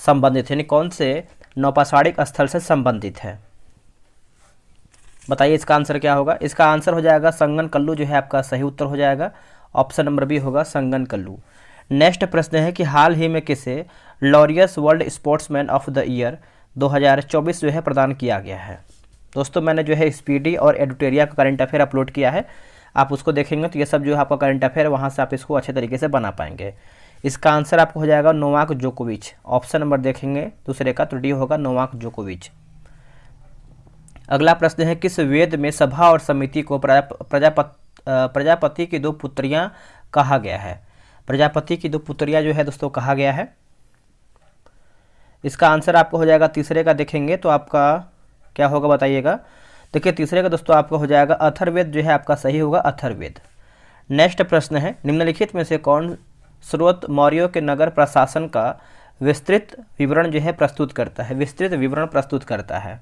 संबंधित है, यानी कौन से नौपाषाणिक स्थल से संबंधित है, बताइए इसका आंसर क्या होगा। इसका आंसर हो जाएगा संगन कल्लू जो है आपका सही उत्तर हो जाएगा, ऑप्शन नंबर बी होगा संगन कल्लू। नेक्स्ट प्रश्न है कि हाल ही में किसे Laureus world sportsman of the year 2024 जो है प्रदान किया गया है। दोस्तों मैंने जो है स्पीडी और एडुटेरिया का करंट अफेयर अपलोड किया है, आप उसको देखेंगे तो ये सब जो है आपका करंट अफेयर, वहाँ से आप इसको अच्छे तरीके से बना पाएंगे। इसका आंसर आपको हो जाएगा नोवाक जोकोविच, ऑप्शन नंबर देखेंगे दूसरे का तो डी होगा नोवाक जोकोविच। अगला प्रश्न है किस वेद में सभा और समिति को प्रजापति की 2 पुत्रियां कहा गया है, प्रजापति की 2 पुत्रियां जो है दोस्तों कहा गया है। इसका आंसर आपको हो जाएगा तीसरे का देखेंगे तो आपका क्या होगा बताइएगा। देखिए तीसरे का दोस्तों आपका हो जाएगा अथर्ववेद जो है आपका सही होगा अथर्ववेद। नेक्स्ट प्रश्न है निम्नलिखित में से कौन स्रोत मौर्यों के नगर प्रशासन का विस्तृत विवरण जो है प्रस्तुत करता है, विस्तृत विवरण प्रस्तुत करता है।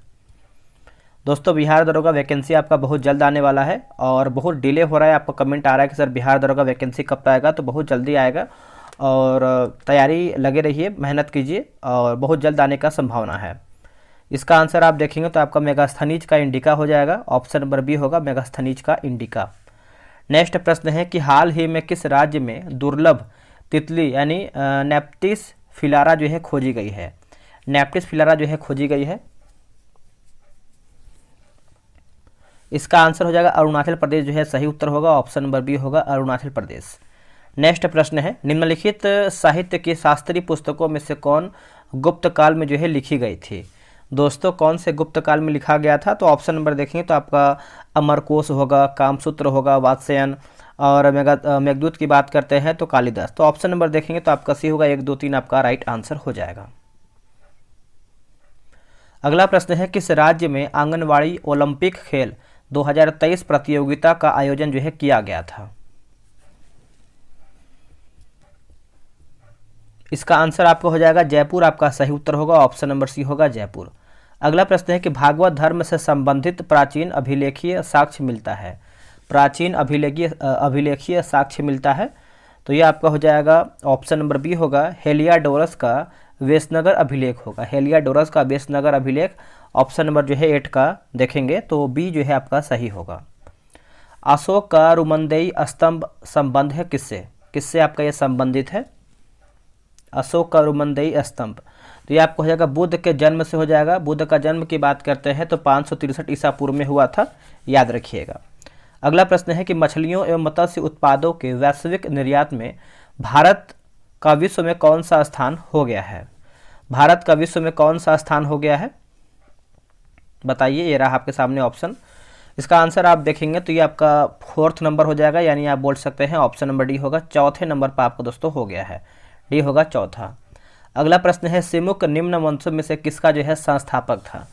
दोस्तों बिहार दरोगा वैकेंसी आपका बहुत जल्द आने वाला है और बहुत डिले हो रहा है, आपको कमेंट आ रहा है कि सर बिहार दरोगा वैकेंसी कब आएगा, तो बहुत जल्दी आएगा और तैयारी लगे रहिए, मेहनत कीजिए और बहुत जल्द आने का संभावना है। इसका आंसर आप देखेंगे तो आपका मेगास्थनीज का इंडिका हो जाएगा, ऑप्शन नंबर बी होगा मेगास्थनीज का इंडिका। नेक्स्ट प्रश्न है कि हाल ही में किस राज्य में दुर्लभ तितली यानी नेप्टिस फिलारा जो है खोजी गई है, नेप्टिस फिलारा जो है खोजी गई है। इसका आंसर हो जाएगा अरुणाचल प्रदेश जो है सही उत्तर होगा, ऑप्शन नंबर बी होगा अरुणाचल प्रदेश। नेक्स्ट प्रश्न है निम्नलिखित साहित्य की शास्त्रीय पुस्तकों में से कौन गुप्त काल में जो है लिखी गई थी। दोस्तों कौन से गुप्त काल में लिखा गया था, तो ऑप्शन नंबर देखेंगे तो आपका अमरकोश होगा, कामसूत्र होगा, वात्स्ययन और मेघदूत की बात करते हैं तो कालिदास। तो ऑप्शन नंबर देखेंगे तो आपका सी होगा 1, 2, 3 आपका राइट आंसर हो जाएगा। अगला प्रश्न है किस राज्य में आंगनवाड़ी ओलंपिक खेल 2023 प्रतियोगिता का आयोजन जो है किया गया था। इसका आंसर आपको हो जाएगा जयपुर, आपका सही उत्तर होगा, ऑप्शन नंबर सी होगा जयपुर। अगला प्रश्न है कि भागवत धर्म से संबंधित प्राचीन अभिलेखीय साक्ष्य मिलता है, प्राचीन अभिलेखीय साक्ष्य मिलता है, तो ये आपका हो जाएगा ऑप्शन नंबर बी होगा हेलियाडोरस का वेशनगर अभिलेख होगा, हेलियाडोरस का वेशनगर अभिलेख, ऑप्शन नंबर जो है 8 का देखेंगे तो बी जो है आपका सही होगा। अशोक का रुमंदेई स्तंभ संबंध है किससे, किससे आपका ये संबंधित है, अशोक का रुमंदेई स्तंभ, तो ये आपको हो जाएगा बुद्ध के जन्म से हो जाएगा। बुद्ध का जन्म की बात करते हैं तो 563 ईसा पूर्व में हुआ था, याद रखिएगा। अगला प्रश्न है कि मछलियों एवं मत्स्य उत्पादों के वैश्विक निर्यात में भारत का विश्व में कौन सा स्थान हो गया है, भारत का विश्व में कौन सा स्थान हो गया है बताइए। ये रहा आपके सामने ऑप्शन, इसका आंसर आप देखेंगे तो ये आपका 4th नंबर हो जाएगा, यानी आप बोल सकते हैं ऑप्शन नंबर डी होगा, 4थे नंबर पर आपको दोस्तों हो गया है, डी होगा चौथा। अगला प्रश्न है सिमुक निम्न वंशों में से किसका जो है संस्थापक था,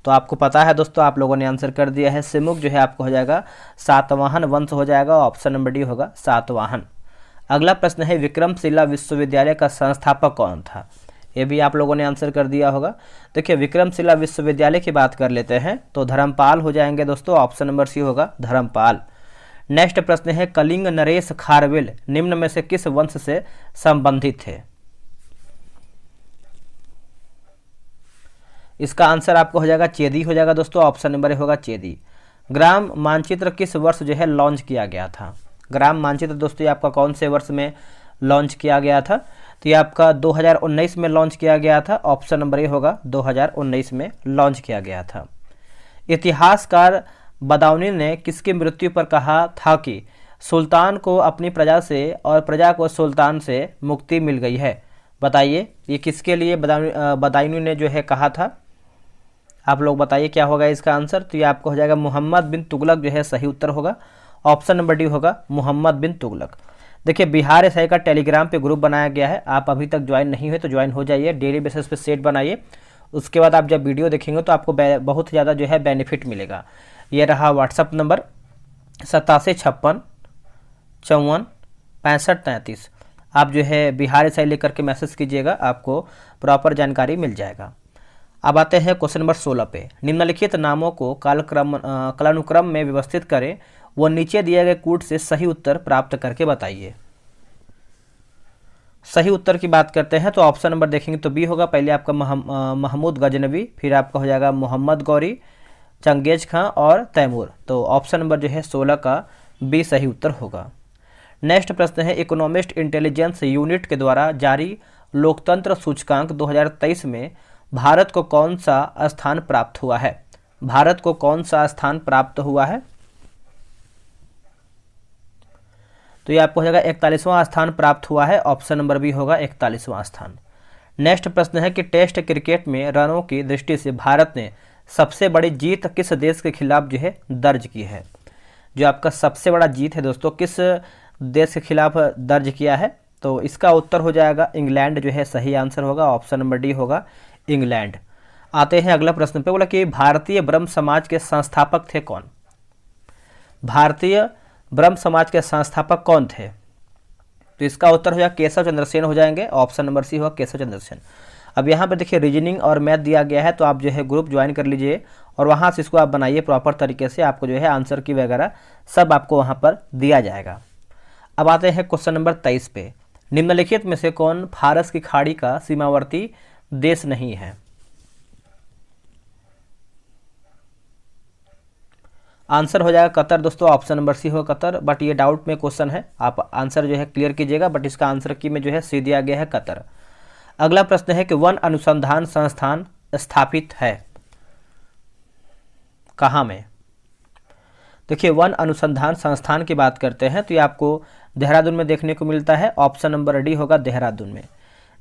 तो आपको पता है दोस्तों, आप लोगों ने आंसर कर दिया है, सिमुक जो है आपको हो जाएगा सातवाहन वंश हो जाएगा, ऑप्शन नंबर डी होगा सातवाहन। अगला प्रश्न है विक्रमशिला विश्वविद्यालय का संस्थापक कौन था, ये भी आप लोगों ने आंसर कर दिया होगा। देखिए विक्रमशिला विश्वविद्यालय की बात कर लेते हैं तो धर्मपाल हो जाएंगे दोस्तों, ऑप्शन नंबर सी होगा धर्मपाल। नेक्स्ट प्रश्न है कलिंग नरेश खारवेल निम्न में से किस वंश से संबंधित थे, इसका आंसर आपको हो जाएगा चेदी हो जाएगा दोस्तों, ऑप्शन नंबर होगा चेदी। ग्राम मानचित्र किस वर्ष जो है लॉन्च किया गया था? ग्राम मानचित्र दोस्तों ये आपका कौन से वर्ष में लॉन्च किया गया था? तो ये आपका 2019 में लॉन्च किया गया था। ऑप्शन नंबर ए होगा 2019 में लॉन्च किया गया था। इतिहासकार बदाऊनी ने किसकी मृत्यु पर कहा था कि सुल्तान को अपनी प्रजा से और प्रजा को सुल्तान से मुक्ति मिल गई है? बताइए ये किसके लिए बदाऊनी ने जो है कहा था? आप लोग बताइए क्या होगा इसका आंसर। तो ये आपको हो जाएगा मोहम्मद बिन तुगलक जो है सही उत्तर होगा। ऑप्शन नंबर डी होगा मोहम्मद बिन तुगलक। देखिए बिहार एसआई का टेलीग्राम पे ग्रुप बनाया गया है, आप अभी तक ज्वाइन नहीं हुए तो ज्वाइन हो जाइए, डेली बेसिस पे सेट बनाइए। उसके बाद आप जब वीडियो देखेंगे तो आपको बहुत ज़्यादा जो है बेनिफिट मिलेगा। ये रहा व्हाट्सअप नंबर 8756546533। आप जो है बिहार एसआई लेकर के मैसेज कीजिएगा, आपको प्रॉपर जानकारी मिल जाएगा। अब आते हैं क्वेश्चन नंबर 16 पे। निम्नलिखित नामों को कालानुक्रम में व्यवस्थित करें, वो नीचे दिए गए कूट से सही उत्तर प्राप्त करके बताइए। सही उत्तर की बात करते हैं तो ऑप्शन नंबर देखेंगे तो बी होगा। पहले आपका महमूद गजनवी, फिर आपका हो जाएगा मोहम्मद गौरी, चंगेज खां और तैमूर। तो ऑप्शन नंबर जो है 16 का बी सही उत्तर होगा। नेक्स्ट प्रश्न है, इकोनॉमिस्ट इंटेलिजेंस यूनिट के द्वारा जारी लोकतंत्र सूचकांक 2023 में भारत को कौन सा स्थान प्राप्त हुआ है? भारत को कौन सा स्थान प्राप्त हुआ है? तो ये आपको हो जाएगा 41वां स्थान प्राप्त हुआ है। ऑप्शन नंबर बी होगा 41वां स्थान। नेक्स्ट प्रश्न है कि टेस्ट क्रिकेट में रनों की दृष्टि से भारत ने सबसे बड़ी जीत किस देश के खिलाफ जो है दर्ज की है? जो आपका सबसे बड़ा जीत है दोस्तों किस देश के खिलाफ दर्ज किया है? तो इसका उत्तर हो जाएगा इंग्लैंड जो है सही आंसर होगा। ऑप्शन नंबर डी होगा इंग्लैंड। आते हैं अगला प्रश्न पे। बोला कि भारतीय ब्रह्म समाज के संस्थापक थे कौन? भारतीय ब्रह्म समाज के संस्थापक कौन थे? तो इसका उत्तर हो जाएगा केशव चंद्र सेन हो जाएंगे। ऑप्शन नंबर सी होगा केशव चंद्र सेन। अब यहाँ पे देखिए रीजनिंग और मैथ दिया गया है, तो आप जो है ग्रुप ज्वाइन कर लीजिए और वहाँ से इसको आप बनाइए प्रॉपर तरीके से, आपको जो है आंसर की वगैरह सब आपको वहाँ पर दिया जाएगा। अब आते हैं क्वेश्चन नंबर 23 पे। निम्नलिखित में से कौन फारस की खाड़ी का सीमावर्ती देश नहीं है? आंसर हो जाएगा कतर दोस्तों। ऑप्शन नंबर सी होगा कतर, बट ये डाउट में क्वेश्चन है, आप आंसर जो है क्लियर कीजिएगा, बट इसका आंसर की में जो है सी दिया गया है कतर। अगला प्रश्न है कि वन अनुसंधान संस्थान स्थापित है कहाँ में? देखिए वन अनुसंधान संस्थान की बात करते हैं तो ये आपको देहरादून में देखने को मिलता है। ऑप्शन नंबर डी होगा देहरादून में।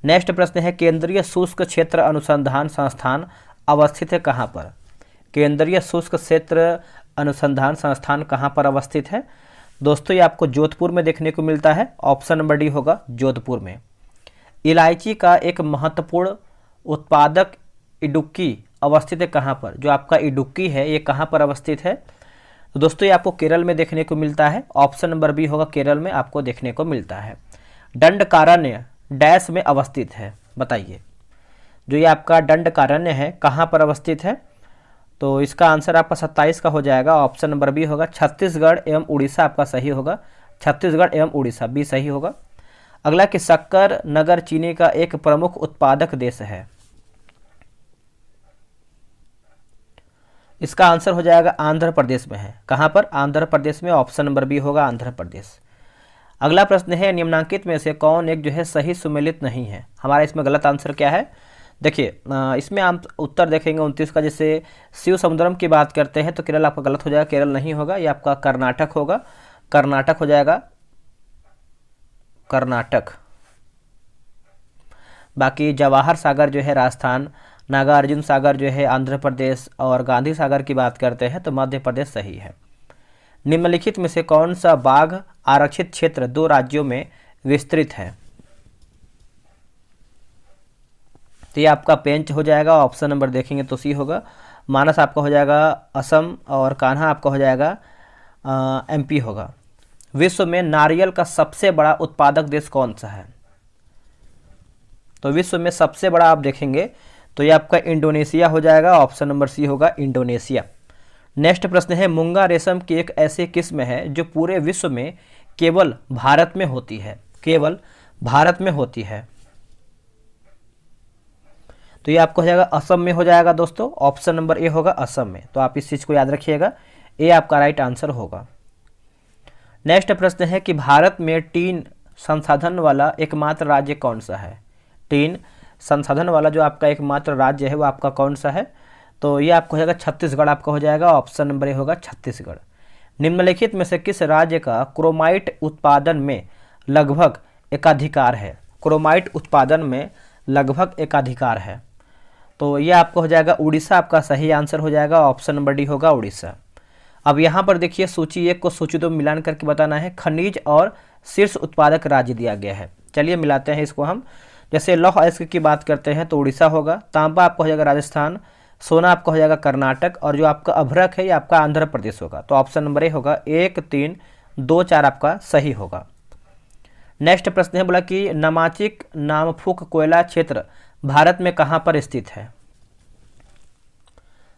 नेक्स्ट प्रश्न है केंद्रीय शुष्क क्षेत्र अनुसंधान संस्थान अवस्थित है कहाँ पर? केंद्रीय शुष्क क्षेत्र अनुसंधान संस्थान कहाँ पर अवस्थित है? दोस्तों ये आपको जोधपुर में देखने को मिलता है। ऑप्शन नंबर डी होगा जोधपुर में। इलायची का एक महत्वपूर्ण उत्पादक इडुक्की अवस्थित है कहाँ पर? जो आपका इडुक्की है ये कहाँ पर अवस्थित है? तो दोस्तों ये आपको केरल में देखने को मिलता है। ऑप्शन नंबर बी होगा केरल में आपको देखने को मिलता है। दंडकारण्य डैश में अवस्थित है, बताइए। जो ये आपका दंडकारण्य है कहाँ पर अवस्थित है? तो इसका आंसर आपका 27 का हो जाएगा। ऑप्शन नंबर बी होगा छत्तीसगढ़ एवं उड़ीसा आपका सही होगा। छत्तीसगढ़ एवं उड़ीसा बी सही होगा। अगला कि शक्कर नगर चीनी का एक प्रमुख उत्पादक देश है। इसका आंसर हो जाएगा आंध्र प्रदेश में है। कहाँ पर? आंध्र प्रदेश में। ऑप्शन नंबर बी होगा आंध्र प्रदेश। अगला प्रश्न है निम्नांकित में से कौन एक जो है सही सुमेलित नहीं है? हमारा इसमें गलत आंसर क्या है? देखिए इसमें आप उत्तर देखेंगे 29 का। जैसे शिव समुद्रम की बात करते हैं तो केरल आपका गलत हो जाएगा, केरल नहीं होगा, ये आपका कर्नाटक होगा, कर्नाटक हो जाएगा, कर्नाटक। बाकी जवाहर सागर जो है राजस्थान, नागार्जुन सागर जो है आंध्र प्रदेश और गांधी सागर की बात करते हैं तो मध्य प्रदेश सही है। निम्नलिखित में से कौन सा बाघ आरक्षित क्षेत्र 2 राज्यों में विस्तृत है? तो ये आपका पेंच हो जाएगा। ऑप्शन नंबर देखेंगे तो सी होगा। मानस आपका हो जाएगा असम और कान्हा आपका हो जाएगा एमपी होगा। विश्व में नारियल का सबसे बड़ा उत्पादक देश कौन सा है? तो विश्व में सबसे बड़ा आप देखेंगे तो ये आपका इंडोनेशिया हो जाएगा। ऑप्शन नंबर सी होगा इंडोनेशिया। नेक्स्ट प्रश्न है मूंगा रेशम की एक ऐसी किस्म है जो पूरे विश्व में केवल भारत में होती है। केवल भारत में होती है। तो ये आपको हो जाएगा असम में हो जाएगा दोस्तों। ऑप्शन नंबर ए होगा असम में। तो आप इस चीज़ को याद रखिएगा, ए आपका राइट आंसर होगा। नेक्स्ट प्रश्न है कि भारत में टीन संसाधन वाला एकमात्र राज्य कौन सा है। टीन संसाधन वाला जो आपका एकमात्र राज्य है वो आपका कौन सा है, तो ये आपको हो जाएगा छत्तीसगढ़ आपका हो जाएगा, ऑप्शन नंबर ए होगा छत्तीसगढ़। निम्नलिखित में से किस राज्य का क्रोमाइट उत्पादन में लगभग एकाधिकार है। क्रोमाइट उत्पादन में लगभग एकाधिकार है, तो ये आपको हो जाएगा उड़ीसा आपका सही आंसर हो जाएगा, ऑप्शन नंबर डी होगा उड़ीसा। अब यहाँ पर देखिए सूची 1 को सूची 2 मिलान करके बताना है। खनिज और शीर्ष उत्पादक राज्य दिया गया है, चलिए मिलाते हैं इसको हम। जैसे लौह अयस्क की बात करते हैं तो उड़ीसा होगा, तांबा आपका हो जाएगा राजस्थान, सोना आपका हो जाएगा कर्नाटक, और जो आपका अभ्रक है ये आपका आंध्र प्रदेश होगा। तो ऑप्शन नंबर ए होगा 1, 3, 2, 4 आपका सही होगा। नेक्स्ट प्रश्न है बोला कि नमाचिक नामफुक कोयला क्षेत्र भारत में कहाँ पर स्थित है।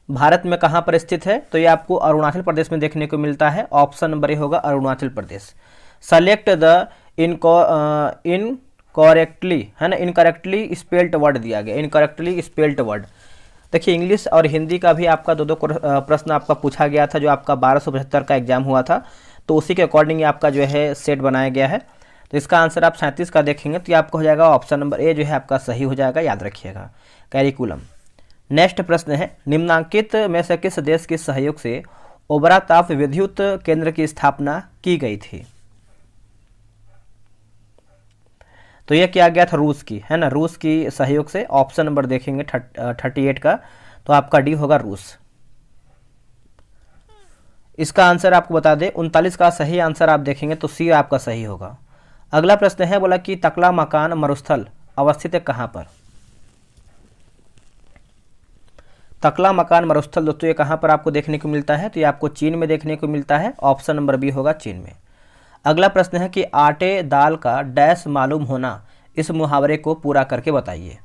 भारत में कहाँ पर स्थित है, तो ये आपको अरुणाचल प्रदेश में देखने को मिलता है, ऑप्शन नंबर ए होगा Arunachal Pradesh. Select the incorrectly है ना, इनकरेक्टली स्पेल्ड वर्ड दिया गया, इनकरेक्टली स्पेल्ड वर्ड। देखिए इंग्लिश और हिंदी का भी आपका दो प्रश्न आपका पूछा गया था, जो आपका 1275 का एग्जाम हुआ था, तो उसी के अकॉर्डिंग आपका जो है सेट बनाया गया है। तो इसका आंसर आप 37 का देखेंगे तो ये आपका हो जाएगा ऑप्शन नंबर ए जो है आपका सही हो जाएगा, याद रखिएगा, कैरिकुलम। नेक्स्ट प्रश्न है निम्नांकित में से किस देश के सहयोग से ओबरा ताप विद्युत केंद्र की स्थापना की गई थी। तो यह किया गया था रूस की, है ना, रूस की सहयोग से। ऑप्शन नंबर देखेंगे 38 का, तो आपका डी होगा रूस। इसका आंसर आपको बता दें 39 का सही आंसर आप देखेंगे तो सी आपका सही होगा। अगला प्रश्न है बोला कि तकला मकान मरुस्थल अवस्थित है कहाँ पर। तकला मकान मरुस्थल दोस्तों ये कहाँ पर आपको देखने को मिलता है, तो ये आपको चीन में देखने को मिलता है, ऑप्शन नंबर बी होगा चीन में। अगला प्रश्न है कि आटे दाल का डैश मालूम होना, इस मुहावरे को पूरा करके बताइए।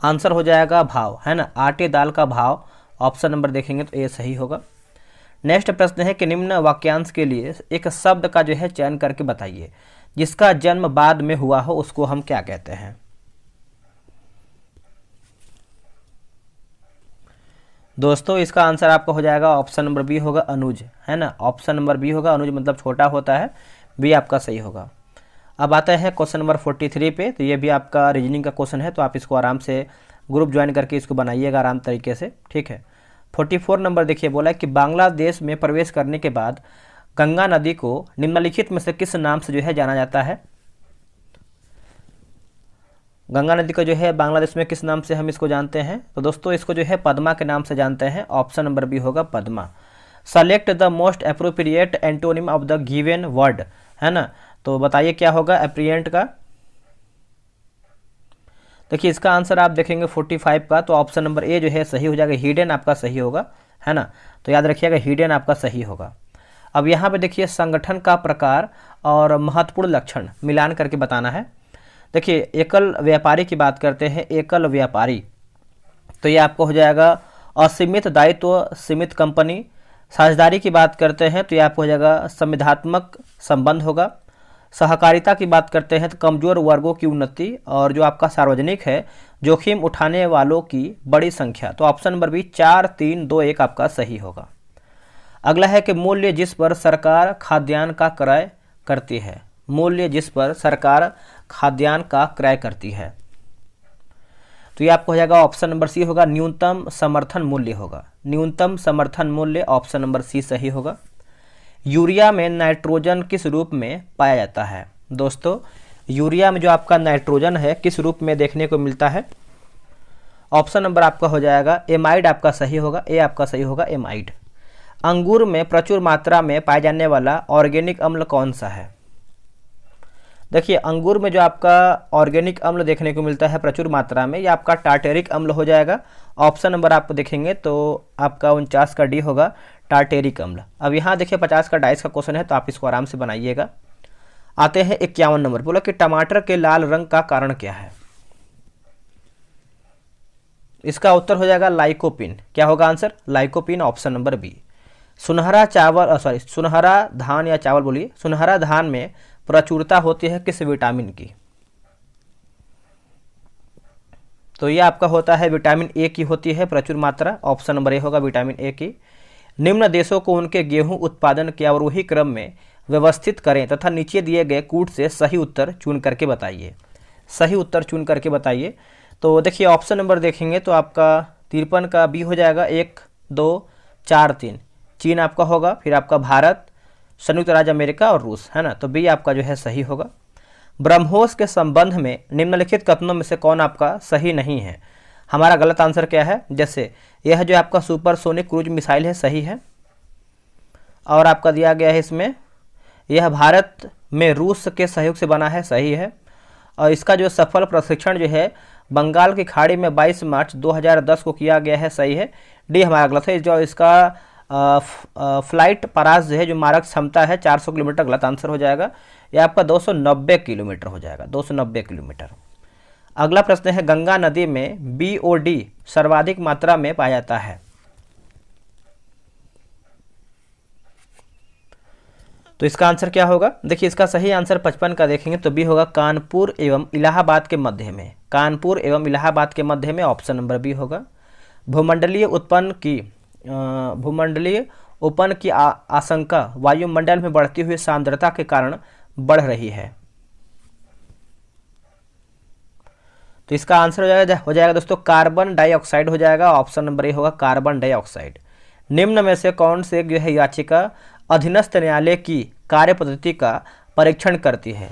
आंसर हो जाएगा भाव, है ना, आटे दाल का भाव, ऑप्शन नंबर देखेंगे तो ये सही होगा। नेक्स्ट प्रश्न है कि निम्न वाक्यांश के लिए एक शब्द का जो है चयन करके बताइए, जिसका जन्म बाद में हुआ हो उसको हम क्या कहते हैं। दोस्तों इसका आंसर आपका हो जाएगा ऑप्शन नंबर बी होगा अनुज, है ना, ऑप्शन नंबर बी होगा अनुज, मतलब छोटा होता है, बी आपका सही होगा। अब आते हैं क्वेश्चन नंबर 43 पे, तो ये भी आपका रीजनिंग का क्वेश्चन है, तो आप इसको आराम से ग्रुप ज्वाइन करके इसको बनाइएगा आराम तरीके से, ठीक है। 44 नंबर देखिए बोला कि बांग्लादेश में प्रवेश करने के बाद गंगा नदी को निम्नलिखित में से किस नाम से जो है जाना जाता है। गंगा नदी को जो है बांग्लादेश में किस नाम से हम इसको जानते हैं, तो दोस्तों इसको जो है पद्मा के नाम से जानते हैं, ऑप्शन नंबर बी होगा Padma. Select the most appropriate antonym of the given word, है ना, तो बताइए क्या होगा एप्रिएंट का। देखिए इसका आंसर आप देखेंगे 45 का, तो ऑप्शन नंबर ए जो है सही हो जाएगा, हिडन आपका सही होगा, है ना, तो याद रखिएगा हिडन आपका सही होगा। अब यहाँ पे देखिए संगठन का प्रकार और महत्वपूर्ण लक्षण मिलान करके बताना है। देखिए एकल व्यापारी की बात करते हैं, एकल व्यापारी, तो ये आपको हो जाएगा असीमित दायित्व सीमित कंपनी। साझेदारी की बात करते हैं तो ये आपको हो जाएगा संविधात्मक संबंध होगा। सहकारिता की बात करते हैं तो कमजोर वर्गों की उन्नति, और जो आपका सार्वजनिक है जोखिम उठाने वालों की बड़ी संख्या, तो ऑप्शन नंबर बी 4, 3, 2, 1 आपका सही होगा। अगला है कि मूल्य जिस पर सरकार खाद्यान्न का क्रय करती है, मूल्य जिस पर सरकार खाद्यान्न का क्रय करती है, तो ये आपको हो जाएगा ऑप्शन नंबर सी होगा न्यूनतम समर्थन मूल्य होगा, न्यूनतम समर्थन मूल्य, ऑप्शन नंबर सी सही होगा। यूरिया में नाइट्रोजन किस रूप में पाया जाता है। दोस्तों यूरिया में जो आपका नाइट्रोजन है किस रूप में देखने को मिलता है, ऑप्शन नंबर आपका हो जाएगा एमाइड आपका सही होगा, ए आपका सही होगा एमाइड। अंगूर में प्रचुर मात्रा में पाया जाने वाला ऑर्गेनिक अम्ल कौन सा है। देखिए अंगूर में जो आपका ऑर्गेनिक अम्ल देखने को मिलता है प्रचुर मात्रा में, ये आपका टार्टेरिक अम्ल हो जाएगा, ऑप्शन नंबर आप देखेंगे तो आपका 49 का डी होगा टार्टेरिक अम्ल। अब यहाँ देखिए 50 का डाइस का क्वेश्चन है, तो आप इसको आराम से बनाइएगा। आते हैं 51 नंबर, बोला कि टमाटर के लाल रंग का कारण क्या है। इसका उत्तर हो जाएगा लाइकोपिन, क्या होगा answer lycopene, option number B. सुनहरा चावल सुनहरा धान या चावल बोलिए, सुनहरा धान में प्रचुरता होती है किस विटामिन की, तो ये आपका होता है विटामिन ए की होती है प्रचुर मात्रा, ऑप्शन नंबर ए होगा विटामिन ए की। निम्न देशों को उनके गेहूं उत्पादन के अवरोही क्रम में व्यवस्थित करें तथा नीचे दिए गए कूट से सही उत्तर चुन करके बताइए। सही उत्तर चुन करके बताइए। तो देखिए ऑप्शन नंबर देखेंगे तो आपका 53 का बी हो जाएगा, 1 2 4 3 चीन आपका होगा, फिर आपका भारत, संयुक्त राज्य अमेरिका और रूस, है ना। तो बी आपका जो है सही होगा। ब्रह्मोस के संबंध में निम्नलिखित कथनों में से कौन आपका सही नहीं है? हमारा गलत आंसर क्या है? जैसे यह जो आपका सुपरसोनिक क्रूज मिसाइल है सही है, और आपका दिया गया है इसमें यह भारत में रूस के सहयोग से बना है, सही है। और इसका जो सफल प्रशिक्षण जो है बंगाल की खाड़ी में 22 मार्च 2010 को किया गया है, सही है। डी हमारा गलत है। जो इसका फ्लाइट परास जो है जो मारक क्षमता है 400 किलोमीटर, गलत आंसर हो जाएगा। यह आपका 290 किलोमीटर हो जाएगा, 290 किलोमीटर। अगला प्रश्न है गंगा नदी में BOD सर्वाधिक मात्रा में पाया जाता है। तो इसका आंसर क्या होगा? देखिए इसका सही आंसर 55 का देखेंगे तो बी होगा कानपुर एवं इलाहाबाद के मध्य में। कानपुर एवं इलाहाबाद के मध्य में, ऑप्शन नंबर बी होगा। भूमंडलीय उपन की आशंका वायुमंडल में बढ़ती हुई सांद्रता के कारण बढ़ रही है। तो इसका आंसर हो जाएगा दोस्तों कार्बन डाइऑक्साइड हो जाएगा, ऑप्शन नंबर ए होगा कार्बन डाइऑक्साइड। निम्न में से कौन से जो है याचिका अधीनस्थ न्यायालय की कार्यपद्धति का परीक्षण करती है?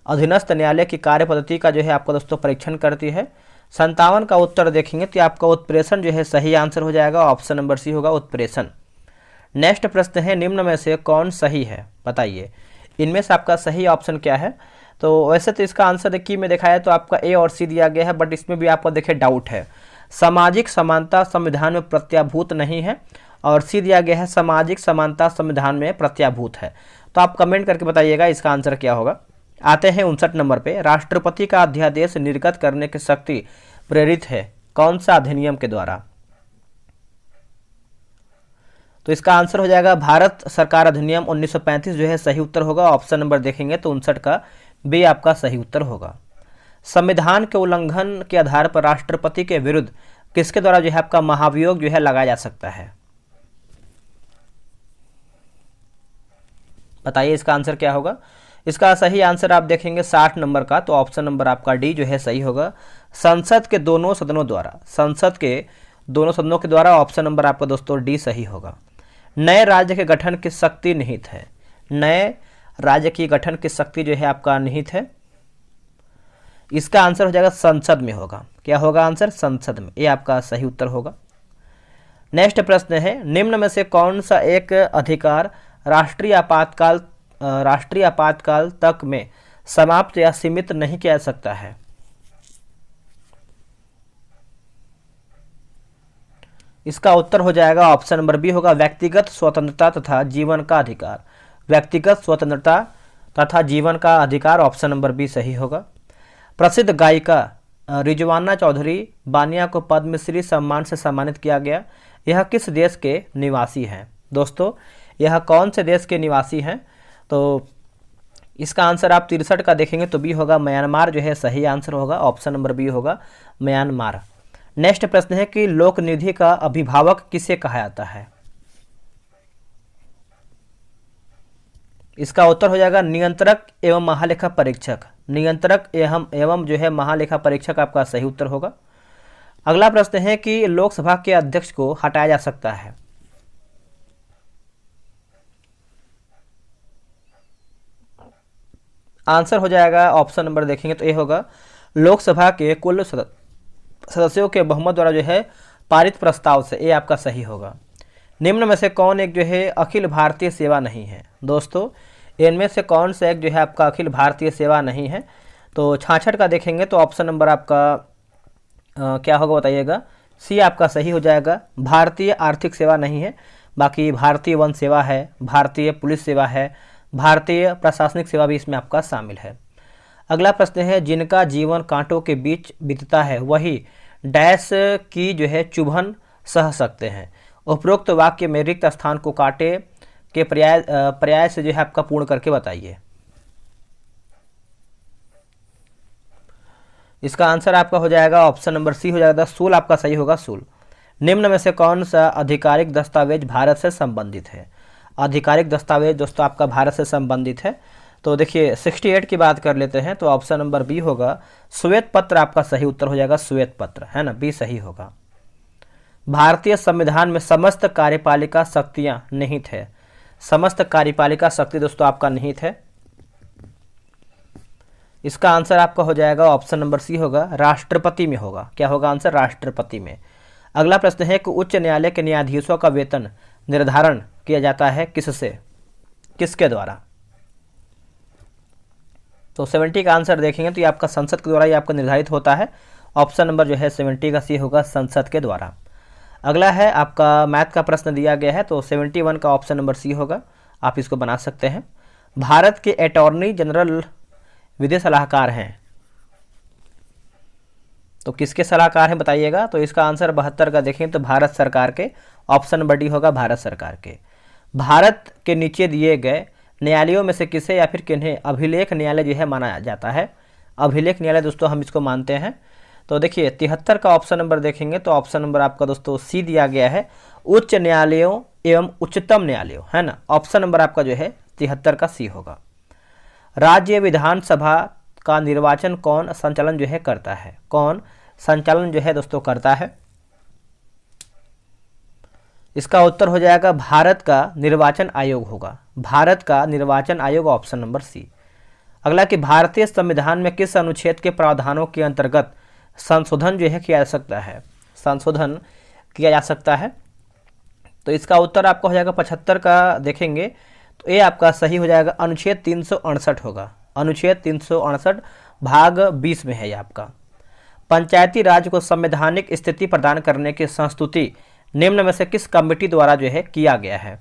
अधीनस्थ न्यायालय की कार्यपद्धति का जो है आपका दोस्तों परीक्षण करती है। 57 का उत्तर देखेंगे तो आपका उत्प्रेषण जो है सही आंसर हो जाएगा, ऑप्शन नंबर सी होगा उत्प्रेषण। नेक्स्ट प्रश्न है निम्न में से कौन सही है बताइए। इनमें से आपका सही ऑप्शन क्या है? तो वैसे तो इसका आंसर देखिए में दिखाया तो आपका ए और सी दिया गया है, बट इसमें भी आपको देखिए डाउट है। सामाजिक समानता संविधान में प्रत्याभूत नहीं है, और सी दिया गया है सामाजिक समानता संविधान में प्रत्याभूत है। तो आप कमेंट करके बताइएगा इसका आंसर क्या होगा। आते हैं 59 नंबर पे, राष्ट्रपति का अध्यादेश निर्गत करने की शक्ति प्रेरित है कौन सा अधिनियम के द्वारा? तो इसका आंसर हो जाएगा भारत सरकार अधिनियम 1935 जो है सही उत्तर होगा, ऑप्शन नंबर देखेंगे तो 59 का बी आपका सही उत्तर होगा। संविधान के उल्लंघन के आधार पर राष्ट्रपति के विरुद्ध किसके द्वारा जो है आपका महाभियोग जो है लगाया जा सकता है? बताइए इसका आंसर क्या होगा। इसका सही आंसर आप देखेंगे 60 नंबर का, तो ऑप्शन नंबर आपका डी जो है सही होगा। संसद के दोनों सदनों द्वारा, संसद के दोनों सदनों के द्वारा, ऑप्शन नंबर आपका दोस्तों डी सही होगा। नए राज्य के गठन की शक्ति निहित है, नए राज्य की गठन की शक्ति जो है आपका निहित है। इसका आंसर हो जाएगा संसद में होगा। क्या होगा आंसर? संसद में। ये आपका सही उत्तर होगा। नेक्स्ट प्रश्न है निम्न में से कौन सा एक अधिकार राष्ट्रीय आपातकाल तक में समाप्त या सीमित नहीं किया जा सकता है? इसका उत्तर हो जाएगा ऑप्शन नंबर बी होगा व्यक्तिगत स्वतंत्रता तथा जीवन का अधिकार। व्यक्तिगत स्वतंत्रता तथा जीवन का अधिकार, ऑप्शन नंबर बी सही होगा। प्रसिद्ध गायिका रिजवाना चौधरी बानिया को पद्मश्री सम्मान से सम्मानित किया गया। यह किस देश के निवासी हैं? दोस्तों यह कौन से देश के निवासी हैं? तो इसका आंसर आप 63 का देखेंगे तो बी होगा म्यांमार जो है सही आंसर होगा, ऑप्शन नंबर बी होगा म्यांमार। नेक्स्ट प्रश्न है कि लोक निधि का अभिभावक किसे कहा जाता है? इसका उत्तर हो जाएगा नियंत्रक एवं महालेखा परीक्षक। नियंत्रक एवं जो है महालेखा परीक्षक आपका सही उत्तर होगा। अगला प्रश्न है कि लोकसभा के अध्यक्ष को हटाया जा सकता है। आंसर हो जाएगा ऑप्शन नंबर देखेंगे तो ये होगा लोकसभा के कुल सदस्यों के बहुमत द्वारा जो है पारित प्रस्ताव से, ये आपका सही होगा। निम्न में से कौन एक जो है अखिल भारतीय सेवा नहीं है? दोस्तों इनमें से कौन सा एक जो है आपका अखिल भारतीय सेवा नहीं है? तो 66 का देखेंगे तो ऑप्शन नंबर आपका क्या होगा बताइएगा। सी आपका सही हो जाएगा, भारतीय आर्थिक सेवा नहीं है। बाकी भारतीय वन सेवा है, भारतीय पुलिस सेवा है, भारतीय प्रशासनिक सेवा भी इसमें आपका शामिल है। अगला प्रश्न है जिनका जीवन कांटों के बीच बीतता है वही डैश की जो है चुभन सह सकते हैं। उपरोक्त वाक्य में रिक्त स्थान को कांटे के पर्याय से जो है आपका पूर्ण करके बताइए। इसका आंसर आपका हो जाएगा ऑप्शन नंबर सी हो जाएगा, सूल आपका सही होगा, सूल। निम्न में से कौन सा आधिकारिक दस्तावेज भारत से संबंधित है? आधिकारिक दस्तावेज दोस्तों आपका भारत से संबंधित है, तो देखिए 68 की बात कर लेते हैं, तो ऑप्शन नंबर बी होगा, श्वेत पत्र आपका सही उत्तर हो जाएगा, श्वेत पत्र, है ना, बी सही होगा। भारतीय संविधान में समस्त कार्यपालिका शक्तियां निहित है। समस्त कार्यपालिका शक्ति दोस्तों आपका निहित है। इसका आंसर आपका हो जाएगा ऑप्शन नंबर सी होगा, राष्ट्रपति में होगा। क्या होगा आंसर? राष्ट्रपति में। अगला प्रश्न है कि उच्च न्यायालय के न्यायाधीशों का वेतन निर्धारण किया जाता है किससे, किसके द्वारा? तो 70 का आंसर देखेंगे तो ये आपका संसद के द्वारा ये आपका निर्धारित होता है। ऑप्शन नंबर जो है 70 का सी होगा, संसद के द्वारा। अगला है आपका मैथ का प्रश्न दिया गया है, तो 71 का ऑप्शन नंबर सी होगा, आप इसको बना सकते हैं। भारत के अटॉर्नी जनरल विधि सलाहकार हैं, तो किसके सलाहकार हैं बताइएगा? तो इसका आंसर 72 का देखें तो भारत सरकार के, ऑप्शन नंबर डी होगा, भारत सरकार के। भारत के नीचे दिए गए न्यायालयों में से किसे या फिर किन्हें अभिलेख न्यायालय जो है माना जाता है? अभिलेख न्यायालय दोस्तों हम इसको मानते हैं। तो देखिए 73 का ऑप्शन नंबर देखेंगे तो ऑप्शन नंबर आपका दोस्तों सी दिया गया है, उच्च न्यायालयों एवं उच्चतम न्यायालयों, है ना। ऑप्शन नंबर आपका जो है 73 का सी होगा। राज्य विधानसभा का निर्वाचन कौन संचालन जो है करता है? कौन संचालन जो है दोस्तों करता है? इसका उत्तर हो जाएगा भारत का निर्वाचन आयोग होगा, भारत का निर्वाचन आयोग, ऑप्शन नंबर सी। अगला कि भारतीय संविधान में किस अनुच्छेद के प्रावधानों के अंतर्गत संशोधन जो है किया जा सकता है? संशोधन किया जा सकता है, तो इसका उत्तर आपका हो जाएगा 75 का देखेंगे तो ये आपका सही हो जाएगा, अनुच्छेद 368 होगा, अनुच्छेद 368 भाग 20 में है ये आपका। पंचायती राज को संवैधानिक स्थिति प्रदान करने की संस्तुति निम्न में से किस कमेटी द्वारा जो है किया गया है?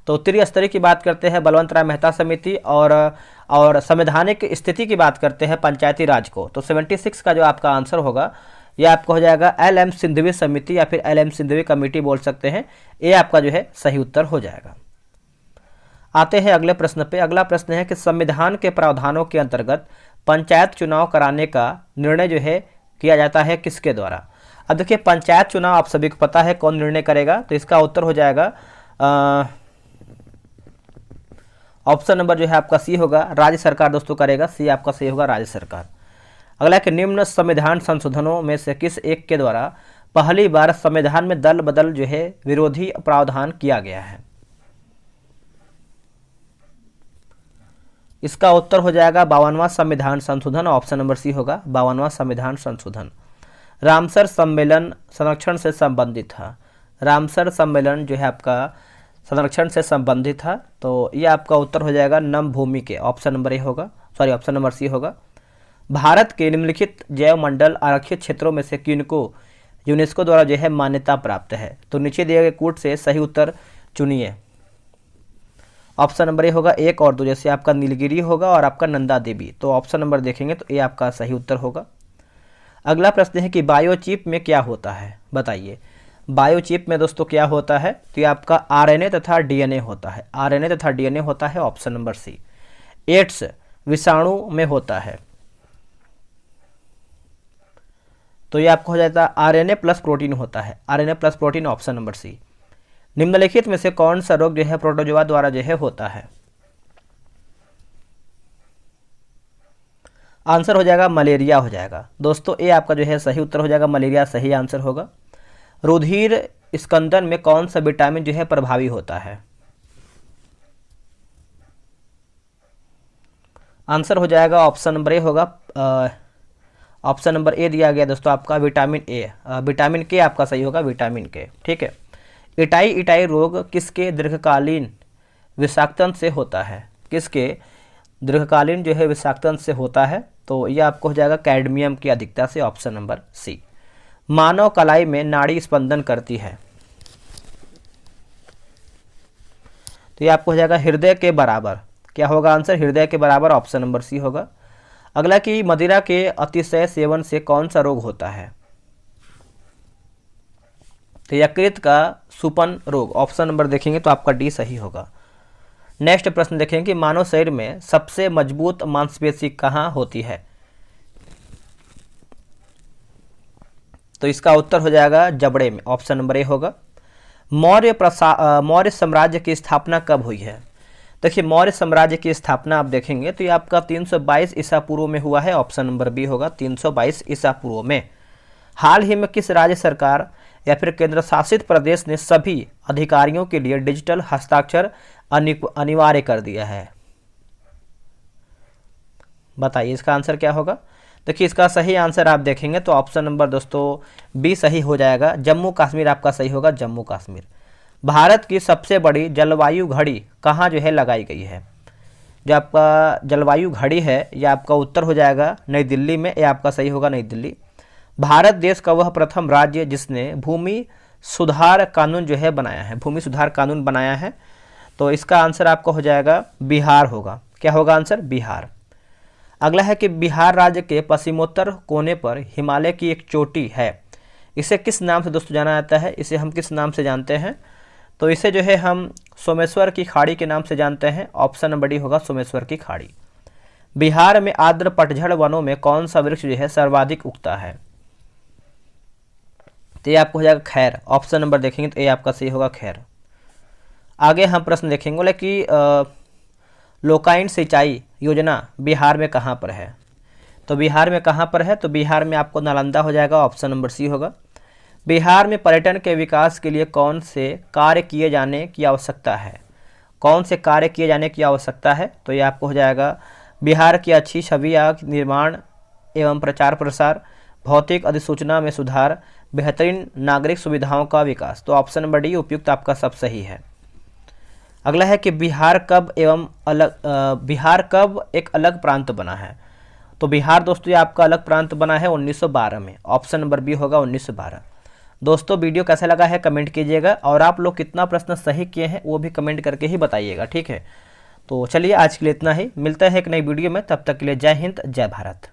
तो त्रिस्तरीय की बात करते हैं बलवंत राय मेहता समिति, और संवैधानिक स्थिति की बात करते हैं पंचायती राज को। तो 76 का जो आपका आंसर होगा यह आपका हो जाएगा LM सिंधवी समिति या फिर LM सिंधवी कमेटी बोल सकते हैं, ये आपका जो है सही उत्तर हो जाएगा। आते हैं अगले प्रश्न पे। अगला प्रश्न है कि संविधान के प्रावधानों के अंतर्गत पंचायत चुनाव कराने का निर्णय जो है किया जाता है किसके द्वारा? अब देखिए पंचायत चुनाव आप सभी को पता है कौन निर्णय करेगा, तो इसका उत्तर हो जाएगा ऑप्शन नंबर जो है आपका सी होगा, राज्य सरकार दोस्तों करेगा, सी आपका सही होगा, राज्य सरकार। अगला कि निम्न संविधान संशोधनों में से किस एक के द्वारा पहली बार संविधान में दल बदल जो है विरोधी प्रावधान किया गया है? इसका उत्तर हो जाएगा 52वां संविधान संशोधन, ऑप्शन नंबर सी होगा, 52वां संविधान संशोधन। रामसर सम्मेलन संरक्षण से संबंधित था, रामसर सम्मेलन जो है आपका संरक्षण से संबंधित था, तो ये आपका उत्तर हो जाएगा नम भूमि के, ऑप्शन नंबर ए होगा, सॉरी ऑप्शन नंबर सी होगा। भारत के निम्नलिखित जैव मंडल आरक्षित क्षेत्रों में से किनको यूनेस्को द्वारा जो है मान्यता प्राप्त है? तो नीचे दिए गए कूट से सही उत्तर चुनिए। ऑप्शन नंबर ए होगा 1 और 2, जैसे आपका नीलगिरी होगा और आपका नंदा देवी, तो ऑप्शन नंबर देखेंगे तो ये आपका सही उत्तर होगा। अगला प्रश्न है कि बायोचिप में क्या होता है बताइए? बायोचिप में दोस्तों क्या होता है? तो ये आपका RNA तथा DNA होता है, RNA तथा DNA होता है, ऑप्शन नंबर सी। एड्स विषाणु में होता है, तो ये आपको हो जाता है RNA प्लस प्रोटीन होता है, RNA plus protein, option number C. निम्नलिखित में से कौन सा रोग जो है प्रोटोजोआ द्वारा जो है होता है? आंसर हो जाएगा मलेरिया हो जाएगा दोस्तों, ये आपका जो है सही उत्तर हो जाएगा, मलेरिया सही आंसर होगा। रुधिर स्कंदन में कौन सा विटामिन जो है प्रभावी होता है? आंसर हो जाएगा ऑप्शन नंबर ए होगा, ऑप्शन नंबर ए दिया गया दोस्तों आपका विटामिन ए, विटामिन के आपका सही होगा, विटामिन के, ठीक है। इटाई रोग किसके दीर्घकालीन विषाक्तन से होता है? किसके दीर्घकालीन जो है विषाक्तन से होता है? तो यह आपको हो जाएगा कैडमियम की अधिकता से, ऑप्शन नंबर सी। मानव कलाई में नाड़ी स्पंदन करती है, तो यह आपको हो जाएगा हृदय के बराबर, क्या होगा आंसर? हृदय के बराबर, ऑप्शन नंबर सी होगा। अगला कि मदिरा के अतिशय सेवन से कौन सा रोग होता है? तो यकृत का सुपन रोग, ऑप्शन नंबर देखेंगे तो आपका डी सही होगा। नेक्स्ट प्रश्न देखेंगे कि मानव शरीर में सबसे मजबूत मांसपेशी कहाँ होती है? तो इसका उत्तर हो जाएगा जबड़े में, ऑप्शन नंबर ए होगा। मौर्य साम्राज्य की स्थापना कब हुई है? देखिए मौर्य साम्राज्य की स्थापना आप देखेंगे तो ये आपका 322 ईसा पूर्व में हुआ है, ऑप्शन नंबर बी होगा 322 ईसा पूर्व में। हाल ही में किस राज्य सरकार या फिर केंद्र शासित प्रदेश ने सभी अधिकारियों के लिए डिजिटल हस्ताक्षर अनिवार्य कर दिया है? बताइए इसका आंसर क्या होगा। देखिए इसका सही आंसर आप देखेंगे तो ऑप्शन नंबर दोस्तों बी सही हो जाएगा, जम्मू कश्मीर आपका सही होगा, जम्मू कश्मीर। भारत की सबसे बड़ी जलवायु घड़ी कहाँ जो है लगाई गई है? जो आपका जलवायु घड़ी है यह आपका उत्तर हो जाएगा नई दिल्ली में, यह आपका सही होगा नई दिल्ली। भारत देश का वह प्रथम राज्य जिसने भूमि सुधार कानून जो है बनाया है, भूमि सुधार कानून बनाया है, तो इसका आंसर आपका हो जाएगा बिहार होगा। क्या होगा आंसर? बिहार। अगला है कि बिहार राज्य के पश्चिमोत्तर कोने पर हिमालय की एक चोटी है, इसे किस नाम से दोस्तों जाना जाता है? इसे हम किस नाम से जानते हैं? तो इसे जो है हम सोमेश्वर की खाड़ी के नाम से जानते हैं, ऑप्शन नंबर डी होगा सोमेश्वर की खाड़ी। बिहार में आर्द्र पतझड़ वनों में कौन सा वृक्ष जो है सर्वाधिक उगता है? तो ये आपको हो जाएगा खैर, ऑप्शन नंबर देखेंगे तो ये आपका सही होगा खैर। आगे हम प्रश्न देखेंगे बोले कि लोकाइन सिंचाई योजना बिहार में कहाँ पर है? तो बिहार में कहाँ पर है? तो बिहार में आपको नालंदा हो जाएगा, ऑप्शन नंबर सी होगा। बिहार में पर्यटन के विकास के लिए कौन से कार्य किए जाने की आवश्यकता है? कौन से कार्य किए जाने की आवश्यकता है? तो ये आपको हो जाएगा बिहार की अच्छी छवि का निर्माण एवं प्रचार प्रसार, भौतिक अधिसूचना में सुधार, बेहतरीन नागरिक सुविधाओं का विकास। तो ऑप्शन नंबर डी उपयुक्त आपका सब सही है। अगला है कि बिहार कब एक अलग प्रांत बना है? तो बिहार दोस्तों ये आपका अलग प्रांत बना है 1912 में, ऑप्शन नंबर बी होगा 1912। दोस्तों वीडियो कैसा लगा है कमेंट कीजिएगा, और आप लोग कितना प्रश्न सही किए हैं वो भी कमेंट करके ही बताइएगा, ठीक है। तो चलिए आज के लिए इतना ही, मिलते हैं एक नई वीडियो में, तब तक के लिए जय हिंद जय भारत।